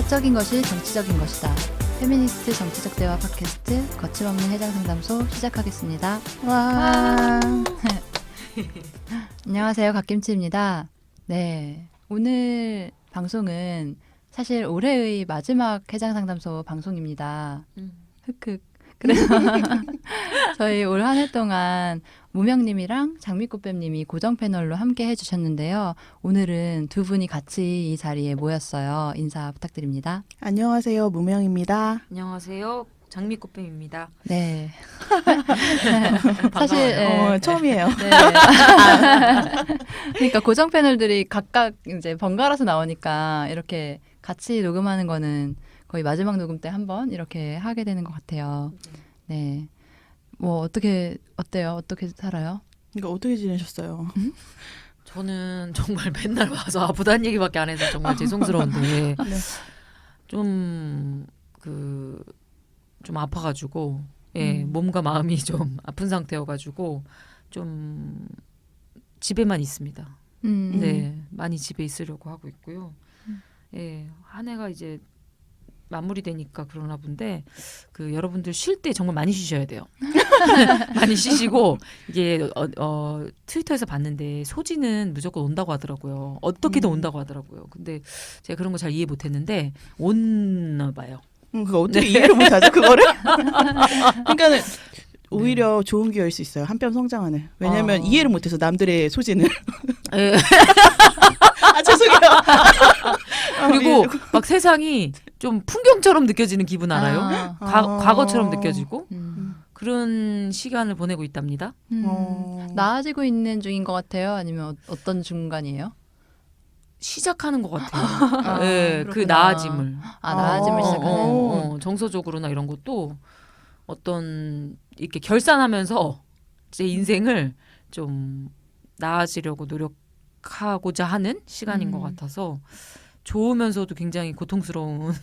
사적인 것이 정치적인 것이다. 페미니스트 정치적 대화 팟캐스트 거침없는 해장상담소 시작하겠습니다. 와. 안녕하세요. 갓김치입니다. 네, 오늘 방송은 사실 올해의 마지막 해장상담소 방송입니다. 흑흑. 그래서 저희 올 한 해 동안 무명님이랑 장미꽃뱀님이 고정 패널로 함께 해주셨는데요. 오늘은 두 분이 같이 이 자리에 모였어요. 인사 부탁드립니다. 안녕하세요. 무명입니다. 안녕하세요. 장미꽃뱀입니다. 네. 사실 네. 처음이에요. 네. 그러니까 고정 패널들이 각각 이제 번갈아서 나오니까 이렇게 같이 녹음하는 거는 거의 마지막 녹음 때 한 번 이렇게 하게 되는 것 같아요. 네. 뭐 어때요? 어떻게 살아요? 그러니까 어떻게 지내셨어요? 저는 정말 맨날 와서 아프다는 얘기밖에 안 해서 정말 죄송스러운데 네. 좀 아파가지고 몸과 마음이 좀 아픈 상태여가지고 좀 집에만 있습니다. 네, 많이 집에 있으려고 하고 있고요. 한 해가 이제 마무리되니까 그러나 본데 여러분들 쉴 때 정말 많이 쉬셔야 돼요. 많이 쉬시고 이게 트위터에서 봤는데 소지는 무조건 온다고 하더라고요. 어떻게든 온다고 하더라고요. 근데 제가 그런 거 잘 이해 못했는데 온나 봐요. 그거 어떻게 이해를 못하죠 그거를? 그러니까는 오히려 좋은 기회일 수 있어요. 한뼘 성장하는. 왜냐하면 이해를 못해서 남들의 소진을. 죄송해요. 그리고 막 세상이 좀 풍경처럼 느껴지는 기분 알아요? 과거처럼 느껴지고 그런 시간을 보내고 있답니다. 나아지고 있는 중인 것 같아요? 아니면 어떤 중간이에요? 시작하는 것 같아요. 그 나아짐을. 나아짐을 시작하는. 정서적으로나 이런 것도 어떤 이렇게 결산하면서 제 인생을 좀 나아지려고 노력하고자 하는 시간인 것 같아서 좋으면서도 굉장히 고통스러운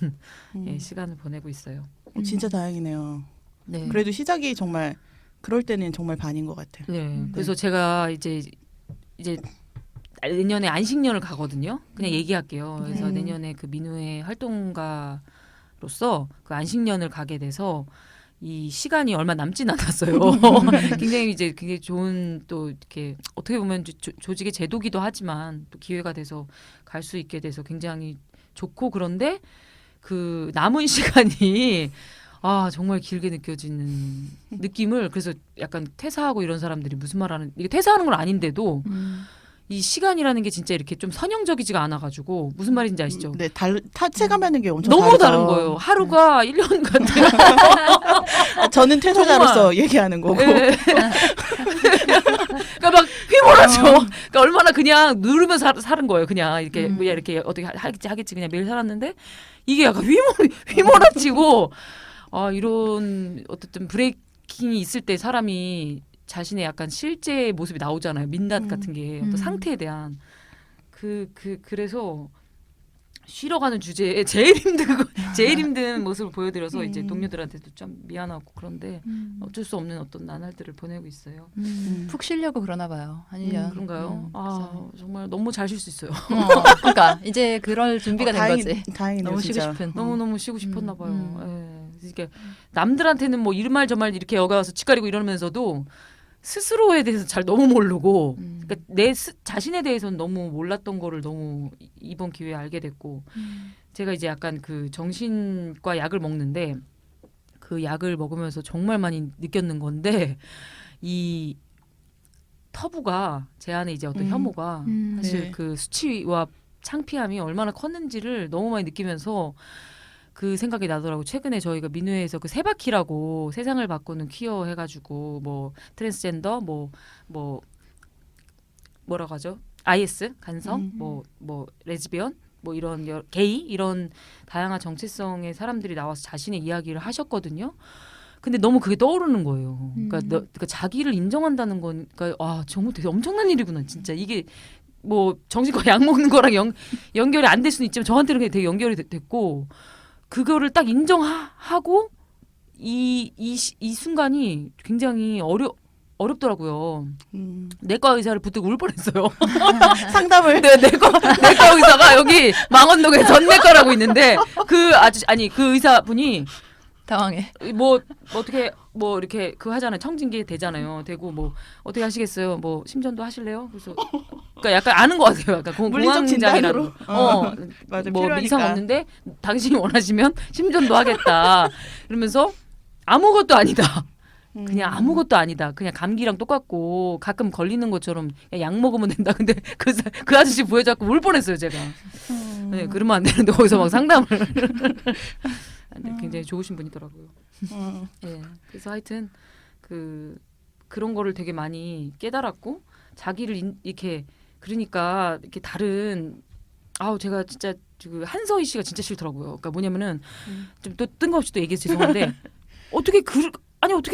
시간을 보내고 있어요. 진짜 다행이네요. 네. 그래도 시작이 정말 그럴 때는 정말 반인 것 같아요. 네. 그래서 제가 이제 내년에 안식년을 가거든요. 그냥 얘기할게요. 그래서 내년에 그 민우의 활동가로서 그 안식년을 가게 돼서 이 시간이 얼마 남진 않았어요. 굉장히 좋은 또 이렇게 어떻게 보면 조직의 제도기도 하지만 또 기회가 돼서 갈 수 있게 돼서 굉장히 좋고 그런데 그 남은 시간이 정말 길게 느껴지는 느낌을 그래서 약간 퇴사하고 이런 사람들이 무슨 말하는 이게 퇴사하는 건 아닌데도 이 시간이라는 게 진짜 이렇게 좀 선형적이지가 않아가지고 무슨 말인지 아시죠? 네, 체감하는 게 엄청 너무 다르죠. 다른 거예요. 하루가 1년 같아요. 저는 퇴사자로서 얘기하는 거고. 그러니까 막 휘몰아쳐. 그러니까 얼마나 그냥 누르면서 사는 거예요. 그냥 이렇게 그냥 이렇게 어떻게 하겠지 그냥 매일 살았는데 이게 약간 휘몰아치고 이런 어쨌든 브레이킹이 있을 때 사람이 자신의 약간 실제 모습이 나오잖아요. 민낯 같은 게 어떤 상태에 대한 그래서 쉬러 가는 주제에 제일 힘든 모습을 보여드려서 이제 동료들한테도 좀 미안하고 그런데 어쩔 수 없는 어떤 나날들을 보내고 있어요. 푹 쉬려고 그러나 봐요. 아니요. 그런가요? 정말 너무 잘 쉴 수 있어요. 그러니까 이제 그럴 준비가 된 거지. 다행이네요. 너무 진짜. 쉬고 싶은. 너무 쉬고 싶었나 봐요. 이게 남들한테는 뭐 이 말 저 말 이렇게 여기 와서 짓가리고 이러면서도 스스로에 대해서 잘 너무 모르고 그러니까 내 자신에 대해서는 너무 몰랐던 거를 너무 이번 기회에 알게 됐고 제가 이제 약간 그 정신과 약을 먹는데 그 약을 먹으면서 정말 많이 느꼈는 건데 이 터부가 제 안에 이제 어떤 혐오가 사실 네. 그 수치와 창피함이 얼마나 컸는지를 너무 많이 느끼면서 그 생각이 나더라고. 최근에 저희가 민우에서 그 세바퀴라고 세상을 바꾸는 퀴어 해가지고 뭐 트랜스젠더 뭐라고 하죠? IS 간성 뭐 레즈비언 뭐 이런 게이 이런 다양한 정체성의 사람들이 나와서 자신의 이야기를 하셨거든요. 근데 너무 그게 떠오르는 거예요. 그러니까 자기를 인정한다는 건 그러니까 정말 되게 엄청난 일이구나. 진짜 이게 뭐 정신과 약 먹는 거랑 연결이 안 될 수는 있지만 저한테는 되게 연결이 됐고 그거를 딱 인정하고 이 순간이 굉장히 어렵더라고요. 내과 의사를 붙들고 울 뻔했어요. 상담을 네, 내과 의사가 여기 망원동에 전내과라고 있는데 그 의사분이 당황해. 뭐 어떻게 뭐 이렇게 그 하잖아요. 청진기 되잖아요. 되고 뭐 어떻게 하시겠어요? 뭐 심전도 하실래요? 그래서 그러니까 약간 아는 것 같아요. 약간 물리적 진단으로. 맞아, 뭐 필요하니까. 이상 없는데 당신이 원하시면 심전도 하겠다. 이러면서 아무것도 아니다. 그냥 아무것도 아니다. 그냥 감기랑 똑같고 가끔 걸리는 것처럼 약 먹으면 된다. 근데 그 아저씨 부여잡고 울 뻔했어요, 제가. 네, 그러면 안 되는데 거기서 막 상담을. 근데 굉장히 좋으신 분이더라고요. 네, 그래서 하여튼 그런 거를 되게 많이 깨달았고 자기를 이렇게 그러니까 이렇게 다른 제가 진짜 한서희 씨가 진짜 싫더라고요. 그러니까 뭐냐면은 좀 또 뜬금없이 또 얘기해서 죄송한데 어떻게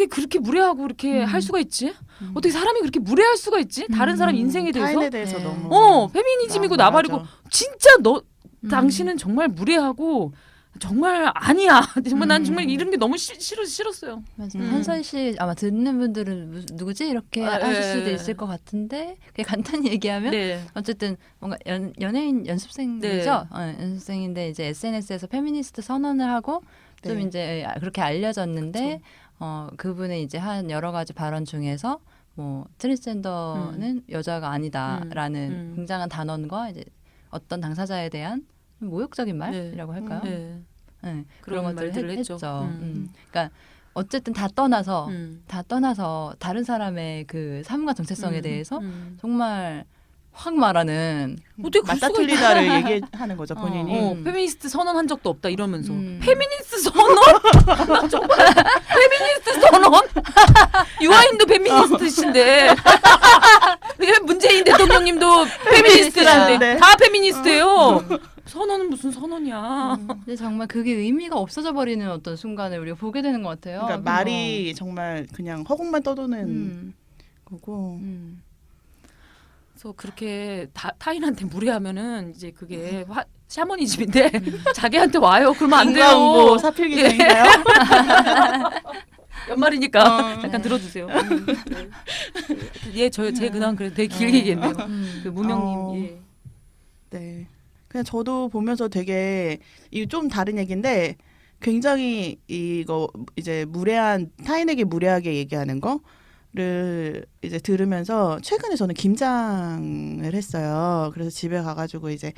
그렇게 무례하고 이렇게 할 수가 있지? 어떻게 사람이 그렇게 무례할 수가 있지? 다른 사람 인생에 대해서 타인에 대해서 네. 너무 페미니즘이고 맞아. 나발이고 진짜 당신은 정말 무례하고 정말 아니야. 정말 난 정말 이런 게 너무 싫었어요. 맞아. 한서희 씨 아마 듣는 분들은 누구지 이렇게 하실 수도 있을 것 같은데 그냥 간단히 얘기하면 네. 어쨌든 뭔가 연예인 연습생이죠. 연습생인데 이제 SNS에서 페미니스트 선언을 하고 좀 네. 이제 그렇게 알려졌는데 그분의 이제 한 여러 가지 발언 중에서 뭐 트랜스젠더는 여자가 아니다라는 굉장한 단언과 이제 어떤 당사자에 대한 모욕적인 말이라고 할까요? 네. 네, 그런 그런 것들을 말들을 했죠. 했죠. 그러니까 어쨌든 다 떠나서 다른 사람의 그 삶과 정체성에 대해서 정말 확 말하는 어떻게 그럴 맞다 수가 틀리다를 얘기하는 거죠 본인이. 페미니스트 선언한 적도 없다 이러면서 음. 페미니스트 선언? 나 정말 페미니스트 선언? 유아인도 페미니스트신데 왜 문재인 대통령님도 페미니스트신데 네. 다 페미니스트예요. 선언은 무슨 선언이야? 근데 정말 그게 의미가 없어져 버리는 어떤 순간을 우리가 보게 되는 것 같아요. 그러니까 말이 정말 그냥 허공만 떠도는 거고. 그래서 그렇게 타인한테 무례하면은 이제 그게 샤머니즘인데 자기한테 와요. 그러면 안 돼요. 뭐 사필 기장인가요? 연말이니까 잠깐 네. 들어주세요. 제 근황 그래도 되게 길게 얘기했네요. 그 무명님. 예. 네. 그냥 저도 보면서 되게 이 좀 다른 얘기인데 굉장히 이거 이제 타인에게 무례하게 얘기하는 거를 이제 들으면서 최근에 저는 김장을 했어요. 그래서 집에 가가지고 이제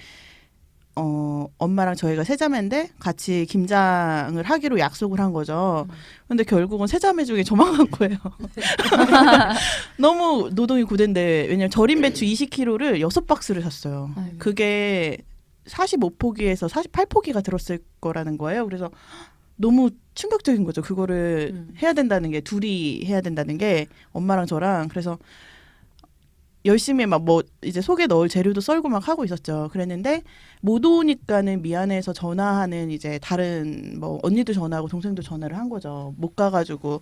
엄마랑 저희가 세자매인데 같이 김장을 하기로 약속을 한 거죠. 근데 결국은 세자매 중에 저만 간 거예요. 너무 노동이 고된데 왜냐면 절임 배추 20kg를 6박스를 샀어요. 아이고. 그게 45포기에서 48포기가 들었을 거라는 거예요. 그래서 너무 충격적인 거죠. 그거를 해야 된다는 게 둘이 해야 된다는 게 엄마랑 저랑 그래서 열심히 막 뭐 이제 속에 넣을 재료도 썰고 막 하고 있었죠. 그랬는데 못 오니까는 미안해서 전화하는 이제 다른 뭐 언니도 전화하고 동생도 전화를 한 거죠. 못 가가지고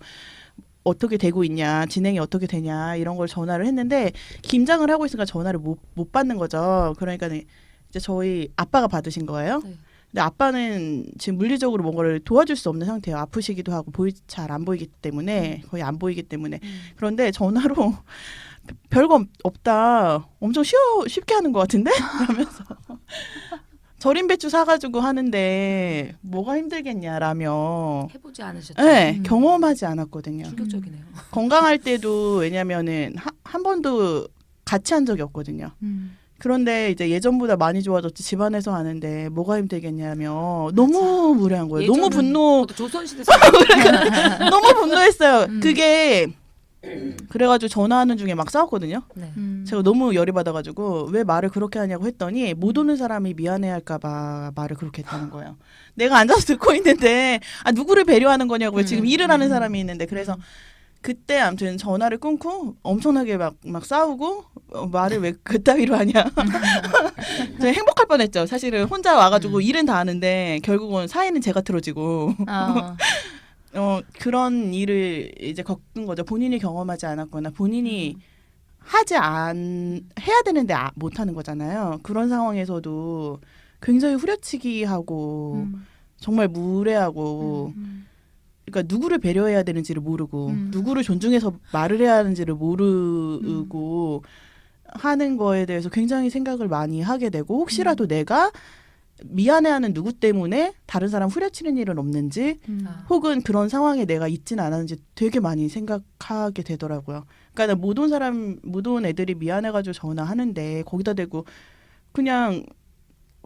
어떻게 되고 있냐, 진행이 어떻게 되냐 이런 걸 전화를 했는데 김장을 하고 있으니까 전화를 못 받는 거죠. 그러니까는 이제 저희 아빠가 받으신 거예요. 네. 근데 아빠는 지금 물리적으로 뭔가를 도와줄 수 없는 상태예요. 아프시기도 하고 잘 안 보이기 때문에 거의 안 보이기 때문에 그런데 전화로 별거 없다. 엄청 쉽게 하는 것 같은데? 그러면서 절임 배추 사가지고 하는데 뭐가 힘들겠냐라며. 해보지 않으셨죠? 네, 경험하지 않았거든요. 충격적이네요. 건강할 때도 왜냐면은 한 번도 같이 한 적이 없거든요. 그런데 이제 예전보다 많이 좋아졌지 집안에서 하는데 뭐가 힘들겠냐며 너무 무례한 거예요. 너무 조선시대 너무 분노했어요. 그게 그래가지고 전화하는 중에 막 싸웠거든요. 네. 제가 너무 열이 받아가지고 왜 말을 그렇게 하냐고 했더니 못 오는 사람이 미안해할까봐 말을 그렇게 했다는 거예요. 내가 앉아서 듣고 있는데 누구를 배려하는 거냐고 지금 일을 하는 사람이 있는데 그래서 그때 아무튼 전화를 끊고 엄청나게 막 싸우고 말을 왜 그따위로 하냐. 저 행복할 뻔했죠. 사실은 혼자 와가지고 일은 다 하는데 결국은 사이는 제가 틀어지고. 그런 일을 이제 겪은 거죠. 본인이 경험하지 않았거나 본인이 해야 되는데 못 하는 거잖아요. 그런 상황에서도 굉장히 후려치기 하고 정말 무례하고 그러니까 누구를 배려해야 되는지를 모르고 누구를 존중해서 말을 해야 하는지를 모르고 하는 거에 대해서 굉장히 생각을 많이 하게 되고 혹시라도 내가 미안해하는 누구 때문에 다른 사람 후려치는 일은 없는지 혹은 그런 상황에 내가 있지는 않았는지 되게 많이 생각하게 되더라고요. 그러니까 모든 애들이 미안해가지고 전화하는데 거기다 대고 그냥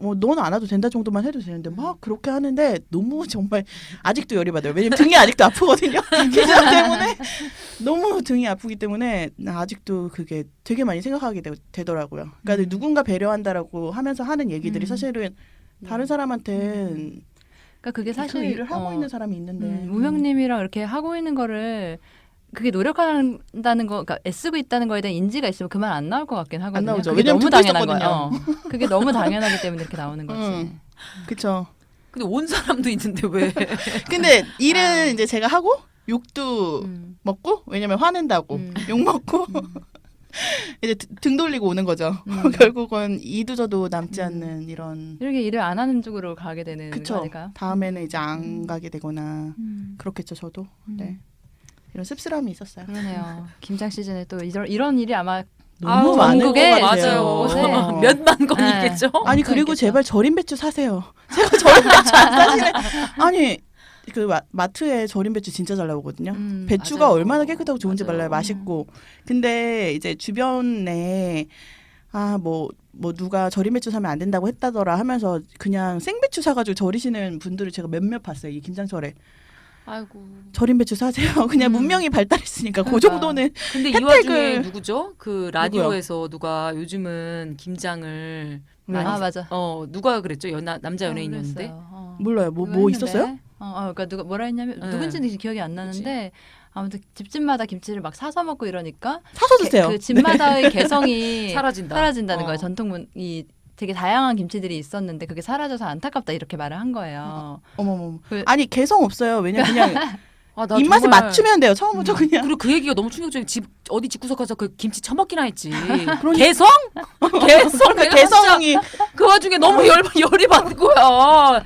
넌 안 와도 된다 정도만 해도 되는데 막 그렇게 하는데 너무 정말 아직도 열이 받아요. 왜냐면 등이 아직도 아프거든요. 기자 때문에 너무 등이 아프기 때문에 나 아직도 그게 되게 많이 생각하게 되더라고요. 그러니까 누군가 배려한다라고 하면서 하는 얘기들이 사실은 다른 사람한테는 그러니까 그게 사실 그 일을 하고 있는 사람이 있는데 우명님이랑 이렇게 하고 있는 거를 그게 노력한다는 거, 그러니까 애쓰고 있다는 거에 대한 인지가 있으면 그 말 안 나올 것 같긴 하거든요. 안 나오죠. 그게 왜냐면 너무 듣고 당연한 있었거든요. 거예요. 그게 너무 당연하기 때문에 이렇게 나오는 거지. 그쵸. 근데 온 사람도 있는데 왜? 근데 일은 이제 제가 하고 욕도 먹고 왜냐면 화낸다고 욕 먹고 이제 등 돌리고 오는 거죠. 결국은 이도저도 남지 않는 이런. 이렇게 일을 안 하는 쪽으로 가게 되는 거 그쵸. 아닐까요? 다음에는 이제 안 가게 되거나 그렇겠죠. 저도. 네. 이런 씁쓸함이 있었어요. 그러네요. 김장 시즌에 또 이런 일이 아마 너무 많을 것 전국에 같아요. 맞아요. 몇만 건이겠죠. 아니 그리고 있겠죠. 제발 절임 배추 사세요. 제가 절임 배추 안 사시네. 아니 그 마트에 절임 배추 진짜 잘 나오거든요. 배추가 맞아요. 얼마나 깨끗하고 좋은지 맞아요. 몰라요. 맛있고. 근데 이제 주변에 뭐 누가 절임 배추 사면 안 된다고 했다더라 하면서 그냥 생배추 사가지고 절이시는 분들을 제가 몇몇 봤어요. 이 김장철에. 아이고. 절임 배추 사세요. 그냥 문명이 발달했으니까 그 정도는. 근데 이 혜택을- 와중에 누구죠? 그 라디오에서 누가 요즘은 김장을 많이 맞아. 누가 그랬죠? 남자 연예인이었는데. 그랬어요. 몰라요. 뭐 있었어요? 그러니까 누가 뭐라 했냐면 네. 누군지는 기억이 안 나는데 아무튼 집집마다 김치를 막 사서 먹고 이러니까 사서 드세요. 그 집마다의 개성이 사라진다. 는 거예요. 전통이 되게 다양한 김치들이 있었는데 그게 사라져서 안타깝다 이렇게 말을 한 거예요. 어머머. 그- 아니 개성 없어요. 왜냐면 그냥 아, 나 입맛에 정말- 맞추면 돼요. 처음부터 그냥. 그리고 그 얘기가 너무 충격적인 어디 집구석 가서 그 김치 처먹기나 했지. 그러니까. 개성? 개성? 내가 개성이 진짜 그 와중에 너무 열이 받는 거야.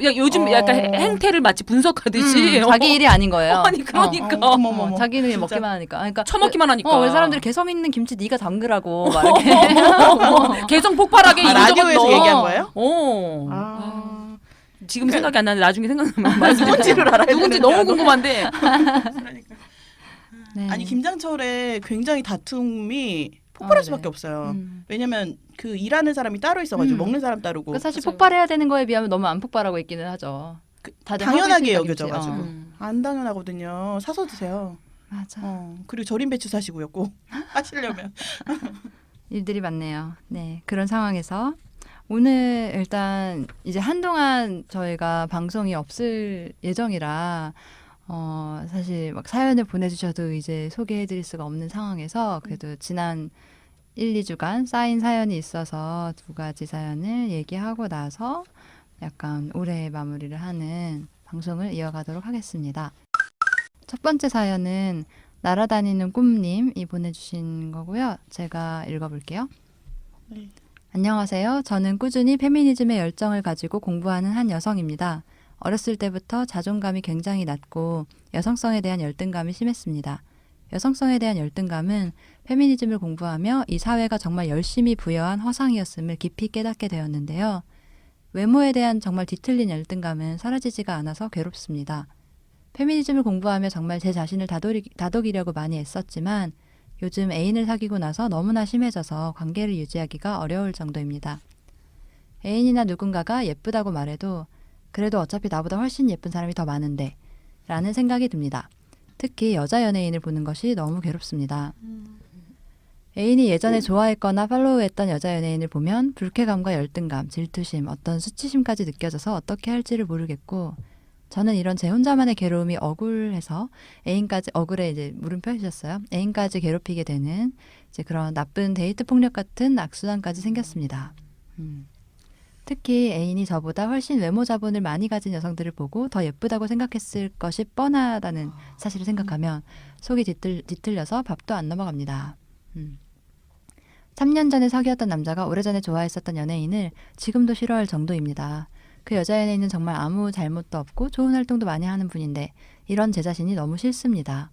야, 요즘 약간 행태를 마치 분석하듯이. 자기 일이 아닌 거예요. 아니 그러니까 어머머머. 자기는 진짜. 먹기만 하니까. 그러니까 처먹기만 하니까. 왜 사람들이 개성 있는 김치 네가 담그라고 막 이렇게. 개성 폭발하게 라디오에서 이것저것 넣어. 얘기한 거예요? 어. 지금 생각이 안 나는데 나중에 생각나면 말씀드릴게요. 누군지를 알아야 누군지 되는데, 너무 나도. 궁금한데. 네. 아니 김장철에 굉장히 다툼이 폭발할 네. 수밖에 없어요. 왜냐면 그 일하는 사람이 따로 있어가지고 먹는 사람 따르고 그러니까 사실 맞아요. 폭발해야 되는 거에 비하면 너무 안 폭발하고 있기는 하죠. 다들 하고 당연하게 있으니까 여겨져가지고 김치. 안 당연하거든요. 사서 드세요. 맞아. 그리고 절임 배추 사시고요. 꼭 하시려면. 일들이 많네요. 네, 그런 상황에서 오늘 일단 이제 한동안 저희가 방송이 없을 예정이라 사실 막 사연을 보내주셔도 이제 소개해드릴 수가 없는 상황에서 그래도 지난 1, 2주간 쌓인 사연이 있어서 2가지 사연을 얘기하고 나서 약간 올해 마무리를 하는 방송을 이어가도록 하겠습니다. 첫 번째 사연은 날아다니는 꿈님이 보내주신 거고요. 제가 읽어볼게요. 네. 안녕하세요. 저는 꾸준히 페미니즘의 열정을 가지고 공부하는 한 여성입니다. 어렸을 때부터 자존감이 굉장히 낮고 여성성에 대한 열등감이 심했습니다. 여성성에 대한 열등감은 페미니즘을 공부하며 이 사회가 정말 열심히 부여한 허상이었음을 깊이 깨닫게 되었는데요. 외모에 대한 정말 뒤틀린 열등감은 사라지지가 않아서 괴롭습니다. 페미니즘을 공부하며 정말 제 자신을 다독이려고 많이 애썼지만 요즘 애인을 사귀고 나서 너무나 심해져서 관계를 유지하기가 어려울 정도입니다. 애인이나 누군가가 예쁘다고 말해도 그래도 어차피 나보다 훨씬 예쁜 사람이 더 많은데 라는 생각이 듭니다. 특히 여자 연예인을 보는 것이 너무 괴롭습니다. 애인이 예전에 좋아했거나 팔로우했던 여자 연예인을 보면 불쾌감과 열등감, 질투심, 어떤 수치심까지 느껴져서 어떻게 할지를 모르겠고 저는 이런 제 혼자만의 괴로움이 억울해서 억울해 이제 물음표 해주셨어요. 애인까지 괴롭히게 되는 이제 그런 나쁜 데이트 폭력 같은 악순환까지 생겼습니다. 특히 애인이 저보다 훨씬 외모 자본을 많이 가진 여성들을 보고 더 예쁘다고 생각했을 것이 뻔하다는 사실을 생각하면 속이 뒤틀려서 밥도 안 넘어갑니다. 3년 전에 사귀었던 남자가 오래전에 좋아했었던 연예인을 지금도 싫어할 정도입니다. 그 여자 연예인은 정말 아무 잘못도 없고 좋은 활동도 많이 하는 분인데 이런 제 자신이 너무 싫습니다.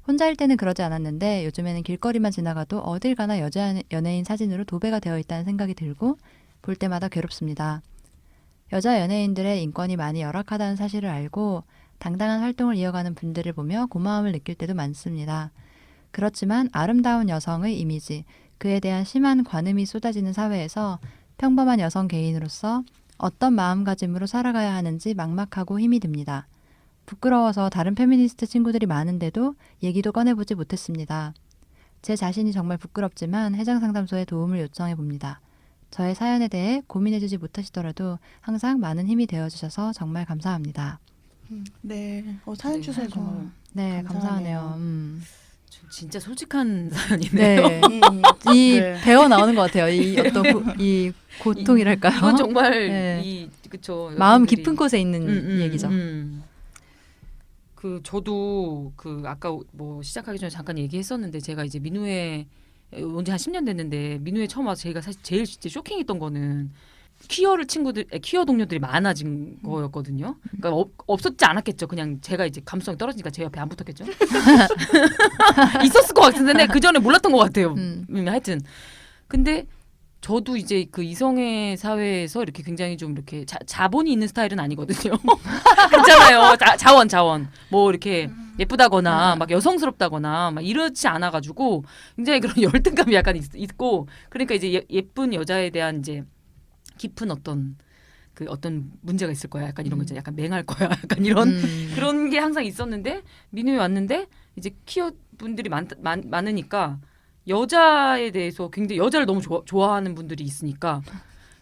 혼자일 때는 그러지 않았는데 요즘에는 길거리만 지나가도 어딜 가나 여자 연예인 사진으로 도배가 되어 있다는 생각이 들고 볼 때마다 괴롭습니다. 여자 연예인들의 인권이 많이 열악하다는 사실을 알고 당당한 활동을 이어가는 분들을 보며 고마움을 느낄 때도 많습니다. 그렇지만 아름다운 여성의 이미지, 그에 대한 심한 관음이 쏟아지는 사회에서 평범한 여성 개인으로서 어떤 마음가짐으로 살아가야 하는지 막막하고 힘이 듭니다. 부끄러워서 다른 페미니스트 친구들이 많은데도 얘기도 꺼내보지 못했습니다. 제 자신이 정말 부끄럽지만 해장상담소에 도움을 요청해 봅니다. 저의 사연에 대해 고민해주지 못하시더라도 항상 많은 힘이 되어주셔서 정말 감사합니다. 네, 사연 네, 주셔서 정말 네, 감사하네요. 감사하네요. 진짜 솔직한 사연이네요. 네, 이 네. 배어 나오는 것 같아요. 이 어떤 이 고통이랄까요? 이건 정말 네. 그쵸. 마음 여성들이- 깊은 곳에 있는 얘기죠. 그 저도 그 아까 뭐 시작하기 전에 잠깐 얘기했었는데 제가 이제 민우에 온 지 한 10년 됐는데 민우에 처음 와서 제가 사실 제일 진짜 쇼킹했던 거는 퀴어 동료들이 많아진 거였거든요. 그러니까 없었지 않았겠죠. 그냥 제가 이제 감수성이 떨어지니까 제 옆에 안 붙었겠죠. 있었을 것 같은데 그 전에 몰랐던 것 같아요. 하여튼 근데 저도 이제 그 이성애 사회에서 이렇게 굉장히 좀 이렇게 자본이 있는 스타일은 아니거든요. 그렇잖아요. 자원 뭐 이렇게 예쁘다거나 막 여성스럽다거나 막 이렇지 않아가지고 굉장히 그런 열등감이 약간 있고 그러니까 이제 예쁜 여자에 대한 이제 깊은 어떤 문제가 있을 거야. 약간 이런 거 있잖아. 약간 맹할 거야. 약간 이런 그런 게 항상 있었는데 민우에 왔는데 이제 퀴어 분들이 많으니까 여자에 대해서 굉장히 여자를 너무 좋아하는 분들이 있으니까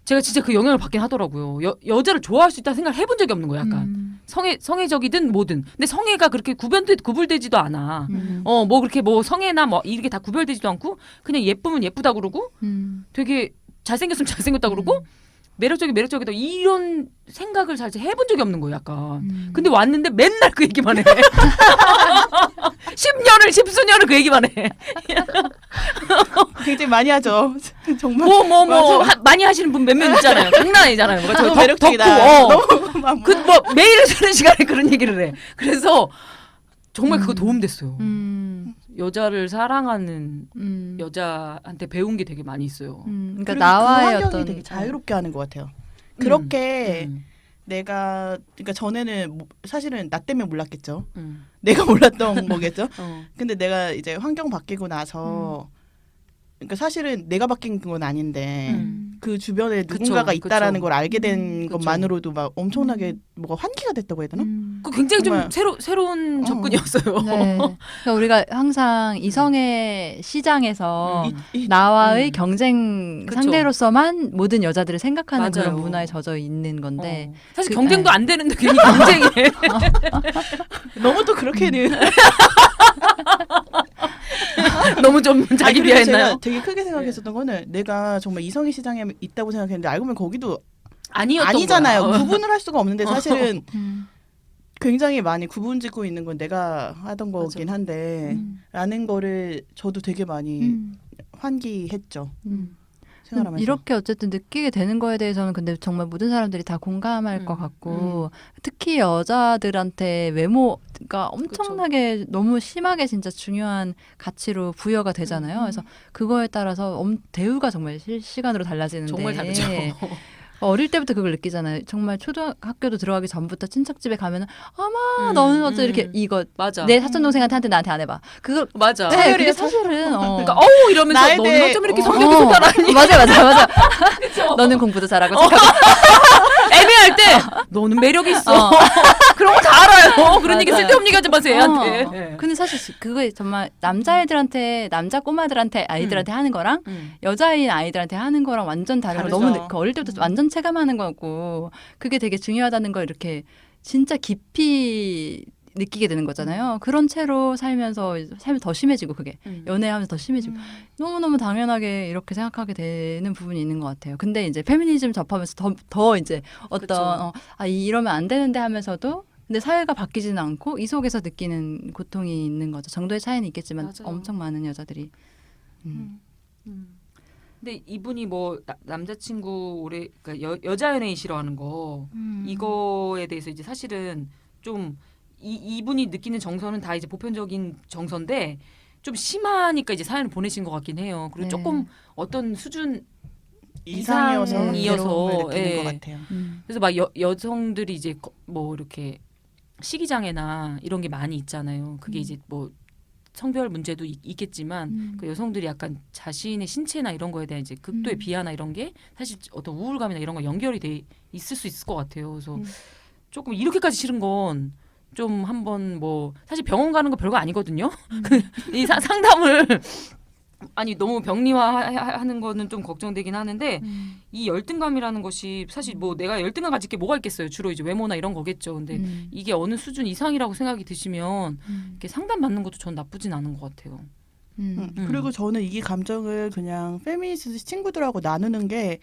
제가 진짜 그 영향을 받긴 하더라고요. 여자를 좋아할 수 있다는 생각을 해본 적이 없는 거예요. 약간 성애적이든 뭐든. 근데 성애가 그렇게 구분되지도 않아. 뭐 그렇게 뭐 성애나 뭐 이렇게 다 구별되지도 않고 그냥 예쁘면 예쁘다 그러고 되게 잘생겼으면 잘생겼다 그러고 매력적이다 이런 생각을 잘 해본 적이 없는 거예요. 약간. 근데 왔는데 맨날 그 얘기만 해. 10수년을 그 얘기만 해. 굉장히 많이 하죠. 정말 많이 하시는 분 몇 명 있잖아요. 장난 아니잖아요. 뭐가 너무 덕- 매력적이다. 덕후, 매일 쓰는 시간에 그런 얘기를 해. 그래서 정말 그거 도움됐어요. 여자를 사랑하는 여자한테 배운 게 되게 많이 있어요. 그러니까 그리고 나와의 그 환경이 어떤 되게 자유롭게 하는 것 같아요. 그렇게 음. 내가 그러니까 전에는 사실은 나 때문에 몰랐겠죠. 음. 내가 몰랐던 거겠죠. 어. 근데 내가 이제 환경 바뀌고 나서 그러니까 사실은 내가 바뀐 건 아닌데 그 주변에 누군가가 있다라는 걸 알게 된 그쵸. 것만으로도 막 엄청나게 뭐가 환기가 됐다고 해야 되나? 그 굉장히 정말. 좀 새로운 접근이었어요. 네. 그러니까 우리가 항상 이성의 시장에서 이- 나와의 경쟁 그쵸. 상대로서만 모든 여자들을 생각하는 맞아요. 그런 문화에 젖어 있는 건데 사실 그- 경쟁도 네. 안 되는데 괜히 경쟁해. 너무 또 그렇게는 너무 좀 자기 아니, 그리고 비하했나요? 제가 되게 크게 생각했었던 거는 내가 정말 이성의 시장에 있다고 생각했는데 알고 보면 거기도 아니잖아요. 거야. 구분을 할 수가 없는데 사실은 굉장히 많이 구분짓고 있는 건 내가 하던 거긴 한데 라는 거를 저도 되게 많이 환기했죠. 생활하면서. 이렇게 어쨌든 느끼게 되는 거에 대해서는 근데 정말 모든 사람들이 다 공감할 것 같고 특히 여자들한테 외모가 엄청나게 너무 심하게 진짜 중요한 가치로 부여가 되잖아요. 그래서 그거에 따라서 대우가 정말 실시간으로 달라지는데 정말 다르죠. 어릴 때부터 그걸 느끼잖아요. 정말 초등학교도 들어가기 전부터 친척집에 가면은 어머 너는 어째 이렇게 이거 맞아. 내 사촌 동생한테 나한테 안 해봐. 그거 맞아. 네, 그게 사실은 그러니까 이러면서 나에 너는 대해- 어쩜 이렇게 어. 성격이 좋다라니. 맞아. 너는 공부도 잘하고 착하고 애매할 때 너는 매력 있어. 그런 거 다 알아요. 그런 얘기 맞아요. 쓸데없는 얘기 하지 마세요. 애한테. 근데 사실 그게 정말 남자애들한테 남자 꼬마들한테 아이들한테 하는 거랑 여자인 아이들한테 하는 거랑 완전 다른 거 다르죠. 너무 어릴 때부터 완전 체감하는 거고 그게 되게 중요하다는 걸 이렇게 진짜 깊이 느끼게 되는 거잖아요. 그런 채로 살면서 삶이 더 심해지고 그게 연애하면서 더 심해지고 너무너무 당연하게 이렇게 생각하게 되는 부분이 있는 것 같아요. 근데 이제 페미니즘 접하면서 더 이제 어떤 이러면 안 되는데 하면서도 근데 사회가 바뀌지는 않고 이 속에서 느끼는 고통이 있는 거죠. 정도의 차이는 있겠지만 맞아요. 엄청 많은 여자들이 근데 이분이 뭐 남자친구 올해 그러니까 여자 연예인 싫어하는 거 이거에 대해서 이제 사실은 좀 이분이 느끼는 정서는 다 이제 보편적인 정서인데 좀 심하니까 이제 사연을 보내신 것 같긴 해요. 그리고 네. 조금 어떤 수준 이상이어서 이상이어서, 괴로움을 느끼는 예. 것 같아요. 그래서 막 여성들이 이제 뭐 이렇게 식이장애나 이런 게 많이 있잖아요. 그게 이제 뭐 성별 문제도 있겠지만 그 여성들이 약간 자신의 신체나 이런 거에 대한 이제 극도의 비하나 이런 게 사실 어떤 우울감이나 이런 거 연결이 돼 있을 수 있을 것 같아요. 그래서 조금 이렇게까지 싫은 건 좀 한번 뭐 사실 병원 가는 거 별거 아니거든요. 이 상담을 아니 너무 병리화하는 거는 좀 걱정되긴 하는데 이 열등감이라는 것이 사실 뭐 내가 열등감 가질 게 뭐가 있겠어요. 주로 이제 외모나 이런 거겠죠. 근데 이게 어느 수준 이상이라고 생각이 드시면 이렇게 상담 받는 것도 전 나쁘진 않은 것 같아요. 그리고 저는 이 감정을 그냥 페미니스트 친구들하고 나누는 게